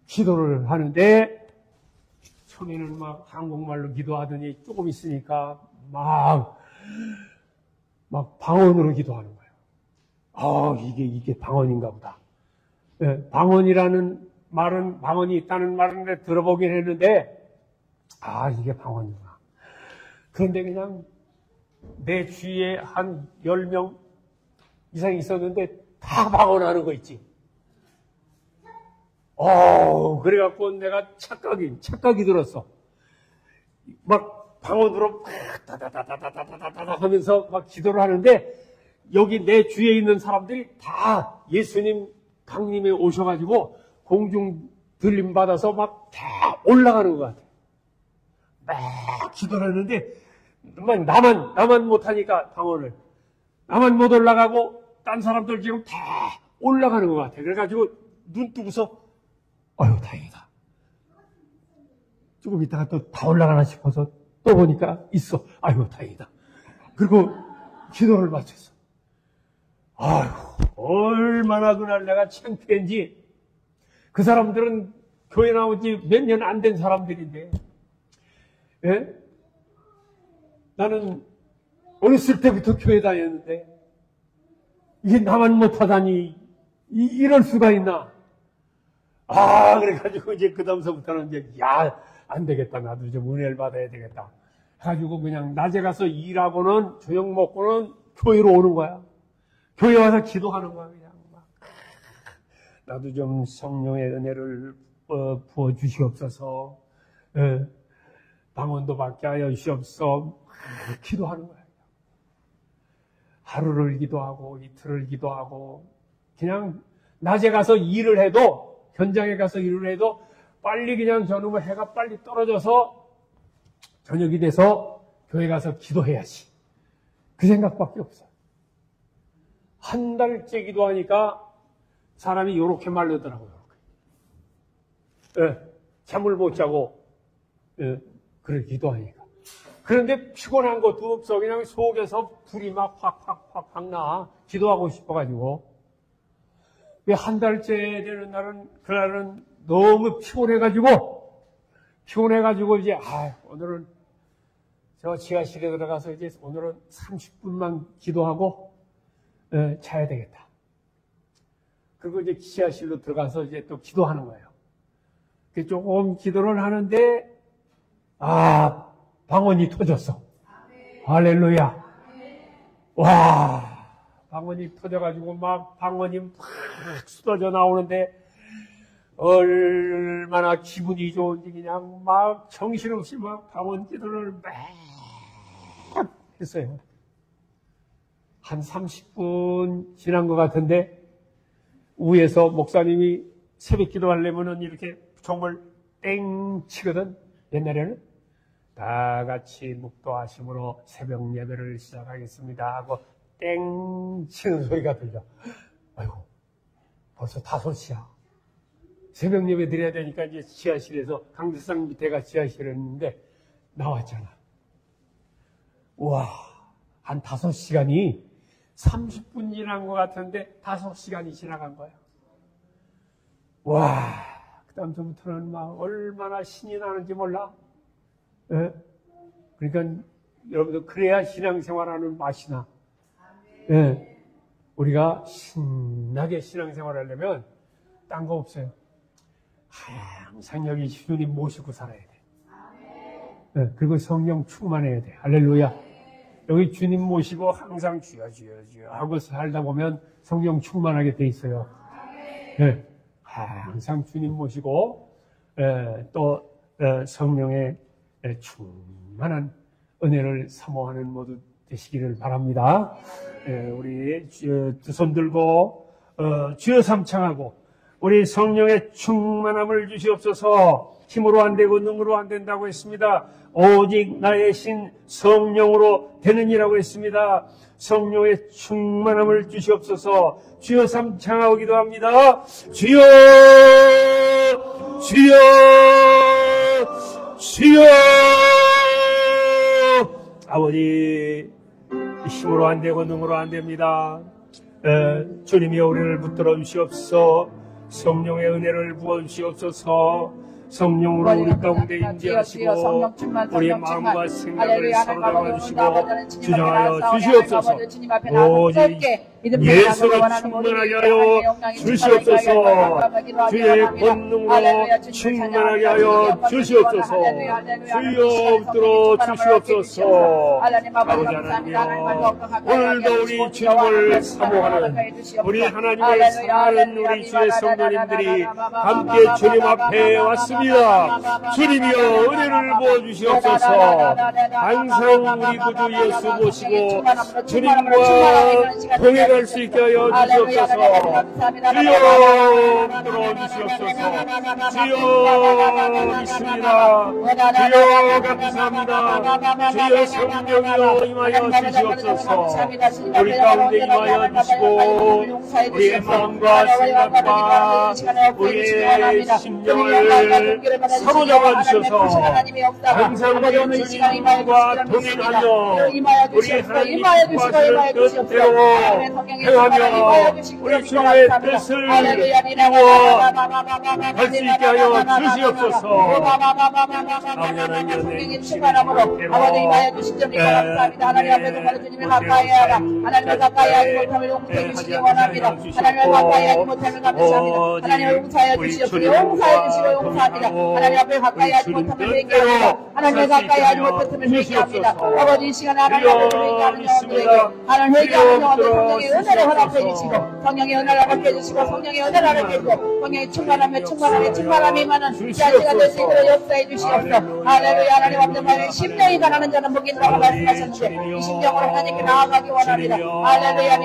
기도를 하는데 처음에는 막 한국말로 기도하더니 조금 있으니까 막 방언으로 기도하는 거예요. 이게 방언인가 보다. 네, 방언이라는 말은, 방언이 있다는 말은 들어보긴 했는데, 이게 방언이구나. 그런데 그냥 내 주위에 한 10명 이상 있었는데 다 방언하는 거 있지. 그래갖고 내가 착각이 들었어. 막 방언으로 다다다다다다다다 하면서 막 기도를 하는데 여기 내 주위에 있는 사람들이 다 예수님 강림에 오셔가지고 공중 들림 받아서 막 다 올라가는 것 같아. 막 기도를 하는데 나만 못하니까 방언을 나만 못 올라가고 딴 사람들 지금 다 올라가는 것 같아. 그래가지고 눈 뜨고서 다행이다. 조금 있다가 또 다 올라가나 싶어서 또 보니까 있어. 다행이다. 그리고 기도를 마쳤어. 얼마나 그날 내가 창피한지. 그 사람들은 교회 나온 지 몇 년 안 된 사람들인데, 예? 나는 어렸을 때부터 교회 다녔는데, 이게 나만 못하다니, 이럴 수가 있나? 그래가지고 이제 그다음서부터는 이제, 안 되겠다. 나도 좀 은혜를 받아야 되겠다. 해가지고 그냥 낮에 가서 일하고는 저녁 먹고는 교회로 오는 거야. 교회 와서 기도하는 거야, 그냥 막. 나도 좀 성령의 은혜를 부어 주시옵소서. 방언도 받게 하여 주시옵소서. 기도하는 거야. 하루를 기도하고 이틀을 기도하고 그냥 낮에 가서 일을 해도 현장에 가서 일을 해도 빨리 그냥 저놈의 해가 빨리 떨어져서 저녁이 돼서 교회 가서 기도해야지. 그 생각밖에 없어요. 한 달째 기도하니까 사람이 요렇게 말르더라고요. 잠을 못 자고 그래 기도하니까. 그런데 피곤한 것도 없어. 그냥 속에서 불이 막 확 나. 기도하고 싶어가지고. 한 달째 되는 날은 그날은 너무 피곤해가지고 이제 오늘은 저 지하실에 들어가서 이제 오늘은 30분만 기도하고 자야 되겠다. 그리고 이제 지하실로 들어가서 이제 또 기도하는 거예요. 조금 기도를 하는데, 방언이 터졌어. 할렐루야. 와, 방언이 터져가지고 막 방언이 막 쏟아져 나오는데, 얼마나 기분이 좋은지 그냥 막 정신없이 막 방언 기도를 막 했어요. 한 30분 지난 것 같은데, 위에서 목사님이 새벽 기도하려면은 이렇게 정말 땡 치거든. 옛날에는 다 같이 묵도하심으로 새벽 예배를 시작하겠습니다 하고 땡 치는 소리가 들려. 아이고, 벌써 5시야. 새벽 예배 드려야 되니까 이제 지하실에서 강대상 밑에가 지하실이었는데 나왔잖아. 와, 한 5시간이 30분 지난 것 같은데 5시간이 지나간 거야. 와, 그 다음부터는 막 얼마나 신이 나는지 몰라. 예? 그러니까 여러분들 그래야 신앙생활하는 맛이 나. 예. 우리가 신나게 신앙생활 하려면 딴 거 없어요. 항상 여기 주님 모시고 살아야 돼. 예. 그리고 성령 충만해야 돼. 할렐루야. 여기 주님 모시고 항상 주여 하고 살다 보면 성령 충만하게 돼 있어요. 예. 항상 주님 모시고 또 성령의 충만한 은혜를 사모하는 모두 되시기를 바랍니다. 우리 두 손 들고 주여 삼창하고 우리 성령의 충만함을 주시옵소서. 힘으로 안 되고 능으로 안 된다고 했습니다. 오직 나의 신 성령으로 되느니라고 했습니다. 성령의 충만함을 주시옵소서. 주여 삼창하고 기도합니다. 주여 주여 주여. 아버지, 힘으로 안 되고 능으로 안 됩니다. 주님이여 우리를 붙들어 주시옵소서. 성령의 은혜를 부어 주시옵소서. 성령으로 우리 가운데 임재하시고 우리의 마음과 생각을 사로잡아 주시고 주장하여 주시옵소서. 오직 예수로 충만하게 하여 주시옵소서. 주의 권능으로 충만하게 하여 주시옵소서. 주여 붙들어 주시옵소서. 아버지 하나님이여, 오늘도 우리 주님을 사모하는 우리 하나님을 사랑하는 우리 주의 성도님들이 함께 주님 앞에 왔습니다. 주님이여 은혜를 부어주시옵소서. 항상 우리 구주 예수 모시고 주님과 동행할 수 있게 하여 주시옵소서. 주여 붙들어 주시옵소서. 주여 믿습니다. 주여 감사합니다. 주여 성령이여 임하여 주시옵소서. 우리 가운데 임하여 주시고 우리의 마음과 생각과 우리의 심령을 사로잡아 주셔서 항상 우리 주님과 동행하며 우리 하나님과 뜻대로 행하며 우리 주님의 뜻을 이루어 갈 수 있게 하여 주시옵소서. 아버지 하나님 충만함으로 아버지 임하여 주신 점이 감사합니다. 하나님 앞에서 바로 주님을 가까이 하라. 하나님을 가까이 하지 못하면 용서해 주시기 원합니다. 하나님을 가까이 하지 못하면 감사합니다. 하나님을 용서하여 주시옵소서. 용서해 주시고 용서합니다. 하나님 앞에 가까이 하지 못하면 회개합니다. 하나님을 가까이 하지 못했으면 회개합니다. 아버지 이 시간에 하나님 앞에서 회개하는 영혼들에게 하나님 회개하는 영혼들 성령의 은혜를 허락해 주시고 성령의 은혜를 허락해 주시고 성령의 은혜를 허락해 주시고 성령의 충만함이 많은 자식가 될 수 있도록 역사해 주시옵소서. 할렐루야. 하나님 앞에 만약 심령이 가난한 자는 복이 있다고 말씀하셨는데 이 심령으로 하나님께 나아가기 원합니다. 할렐루야.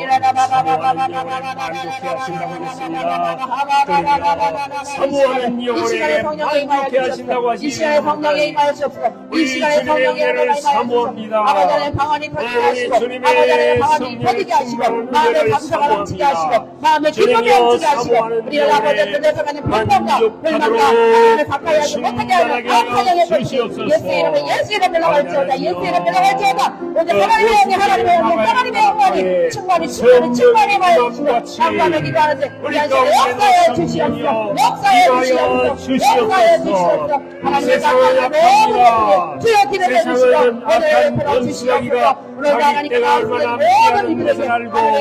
사모하는 영혼에 만족해 하신다고 하시니 이 시간에 성령에 임하시옵소서. 이 시간에 성령의 은혜를 사모합니다. 아버지 하나님 방언이 터지게 하시고 아버지 하나님 방언이 터지게 하시고 마음의 감사가 넘치게 하시고 마음의 기쁨이 넘치게 하시고 우리를 아버지 그래서 가는 불평과 불만과 하나님을 가까이 하지 못하게 하는 악한 영의 권세 예수 이름에 나갈지어다. 예수 이름에 나갈지어다. 오늘 하나님의 영이 하나님의 영광이 충만히 임하여주시고 감사하며 기도하는데 우리 안에서 역사해 주시옵소서. 역사해 주시옵소서. 하나님의 사랑을 주여 기름해 주시고 오늘 베풀어 주시옵소서. 오늘 하나님께 나오시는 모든 이들에게 하나님의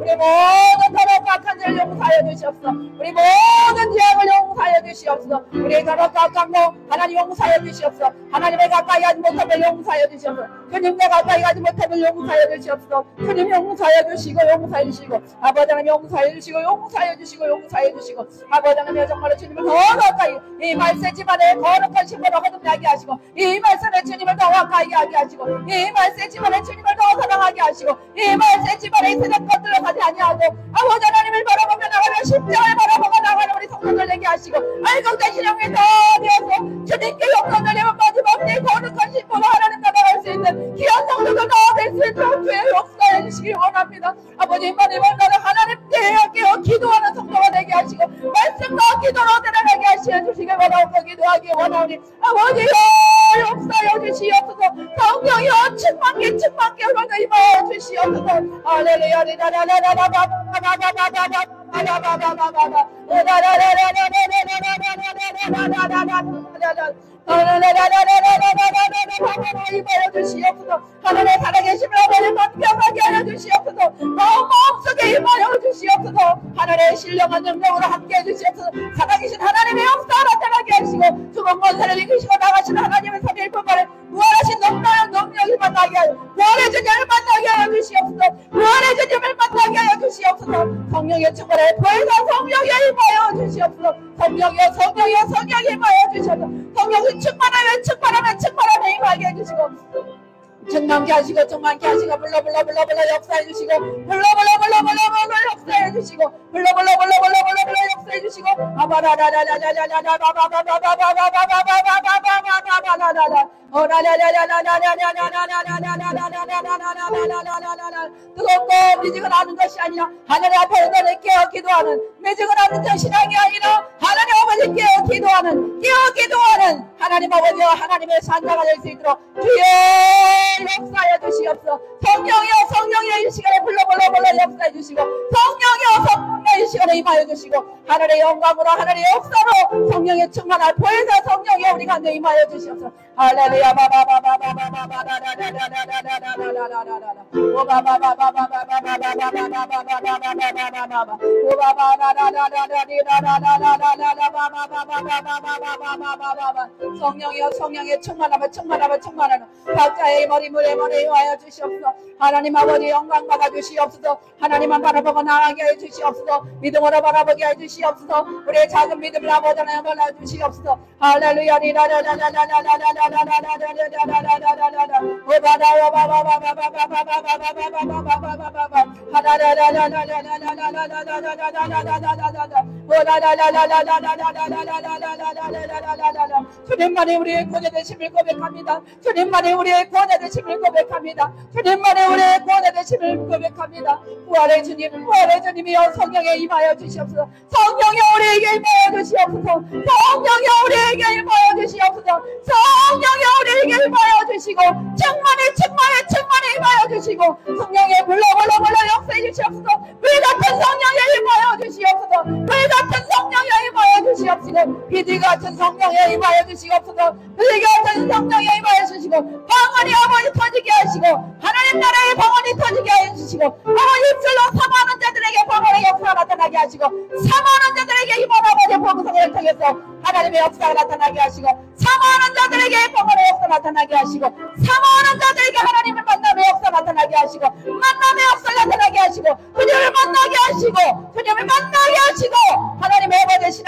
우리 모든 더럽고 악한 죄를 용서하여 주시옵소서. 우리 모든 죄악을 용서하여 주시옵소서. 우리 더럽고 악한 거 하나님 용서하여 주시옵소서. 하나님의 가까이 가까이 가지 못하면 용서하여 주시옵소서. 주님 내 가까이 가지 못하면 용서하여 주시옵소서. 주님 용서하여 주시고 용서하여 주시고 아버지 하나님 용서하여 주시고 용서하여 주시고 용서하여 주시고 아버지 하나님 정말로 주님을 더 가까이 이 말세 집안에 거룩한 신분을 거듭나게 하시고 이 말세에 주님을 더 가까이 하게 하시고 이 말세 집안에 주님을 더 사랑하게 하시고 이 말세 집안에 세상 것들로 가지 아니하고 아버지 하나님을 바라보며 나가며 십자가를 바라보고 나가는 우리 성도들 되게 하시고 알곡된 신앙에 더 되어서 주님께 영광 돌리며 마지막 내 거룩한 신분으로 하나님 나아갈 수 있는 귀한 성도들 다 될 수 있도록 주의 역사해 주시기 원합니다. 아버지 하나님 나는 하나님께 깨어 기도하는 성도가 되게 하시고 말씀과 기도로 드러나게 하시어 주시기 원하고 기도하기 원하오니 아버지여 역사여 주시옵소서. 성령이여 충만케 흘러서 임하여 주시옵소서. 할렐루야 임하여 주시옵소서. 하늘에 살아계심을 아버지 건강하게 하여 주시옵소서. 마음속에 임하여 주시옵소서. 하늘의 신령한 능력으로 함께해 주시옵소서. 살아계신 하나님의 역사 나타나게 하시고 죽은 권세를 이기시고 나가신 하나님의 삼위일품만을 무한하신 능력이 만나게 하여 무한의 주님을 만나게 하여 주시옵소서. 무한의 주님을 만나게 하여 주시옵소서. 성령의 충만에 보혜사 성령에 임하여 주시옵소서. 성령에 임하여 주시옵소서. 성령이 충만하면 임하게 해주시고 충만케 하시고 불러 역사해 주시고 불러 역사해 주시고 불러 역사해 주시고 뜨겁고 미지근하는 것이 아니라 하나님 앞에 너를 깨어 기도하는 미지근하는 저 신앙이 아니라 하나님 아버지 깨어 기도하는 하나님 아버지와 하나님의 산자가 될 수 있도록 주여 역사해 주시옵소서. 성령이여 이 시간에 불러 역사해 주시고 성령이여 이 시간에 임하여 주시고 하늘의 영광으로 하늘의 역사로 성령의 충만한 보혜사 성령이여 우리 가운데 임하여 주시옵소서. 할렐루야 성령의 충만하면 각자의 머리물에 하여 주시옵소서. 하나님 아버지 영광 받아 주시옵소서. 하나님만 바라보고 나아가게 해 주시옵소서. 믿음으로 바라보게 해 주시옵소서. 우리의 작은 믿음을 아버지 하나님 받아 주시옵소서. 할렐루야 주님만이 우리의 구원의 되심을 고백합니다. 주님만이 우리의 구원의 되심을 고백합니다. 주님만이 우리의 구원의 되심을 고백합니다. 부활의 주님이여 성령에 임하여 주시옵소서. 성령이 우리에게 임하여 주시옵소서. 성령이 우리에게 임하여 주시옵소서. 성령이 우리에게 임하여 주시고 충만히 임하여 주시고 성령에 불러 역사해 주시옵소서. 그 같은 성령에 임하여 주시옵소서. 그 같은 성령에 임하여 주시옵소서. 비디 같은 성령에 임하여 주시옵소서. 비디 같은 성령에 임하여 주시고 방언이 아버지 터지게 하시고 하나님 나라의 방언이 터지게 하여 주시고 아버지 입술로 사모하는 자들에게 방언의 역사가 나타나게 하시고 사모하는 자들에게 이번 아버지 복음성을 통해서 하나님의 역사가 나타나게 하시고 사모하는 자들에게 방언의 역사 나타나게 하시고 사모하는 자들에게 하나님을 만남의 역사 나타나게 하시고 만남의 역사 나타나게 하시고 주님을 만나게 하시고 하나님의 아버지 신앙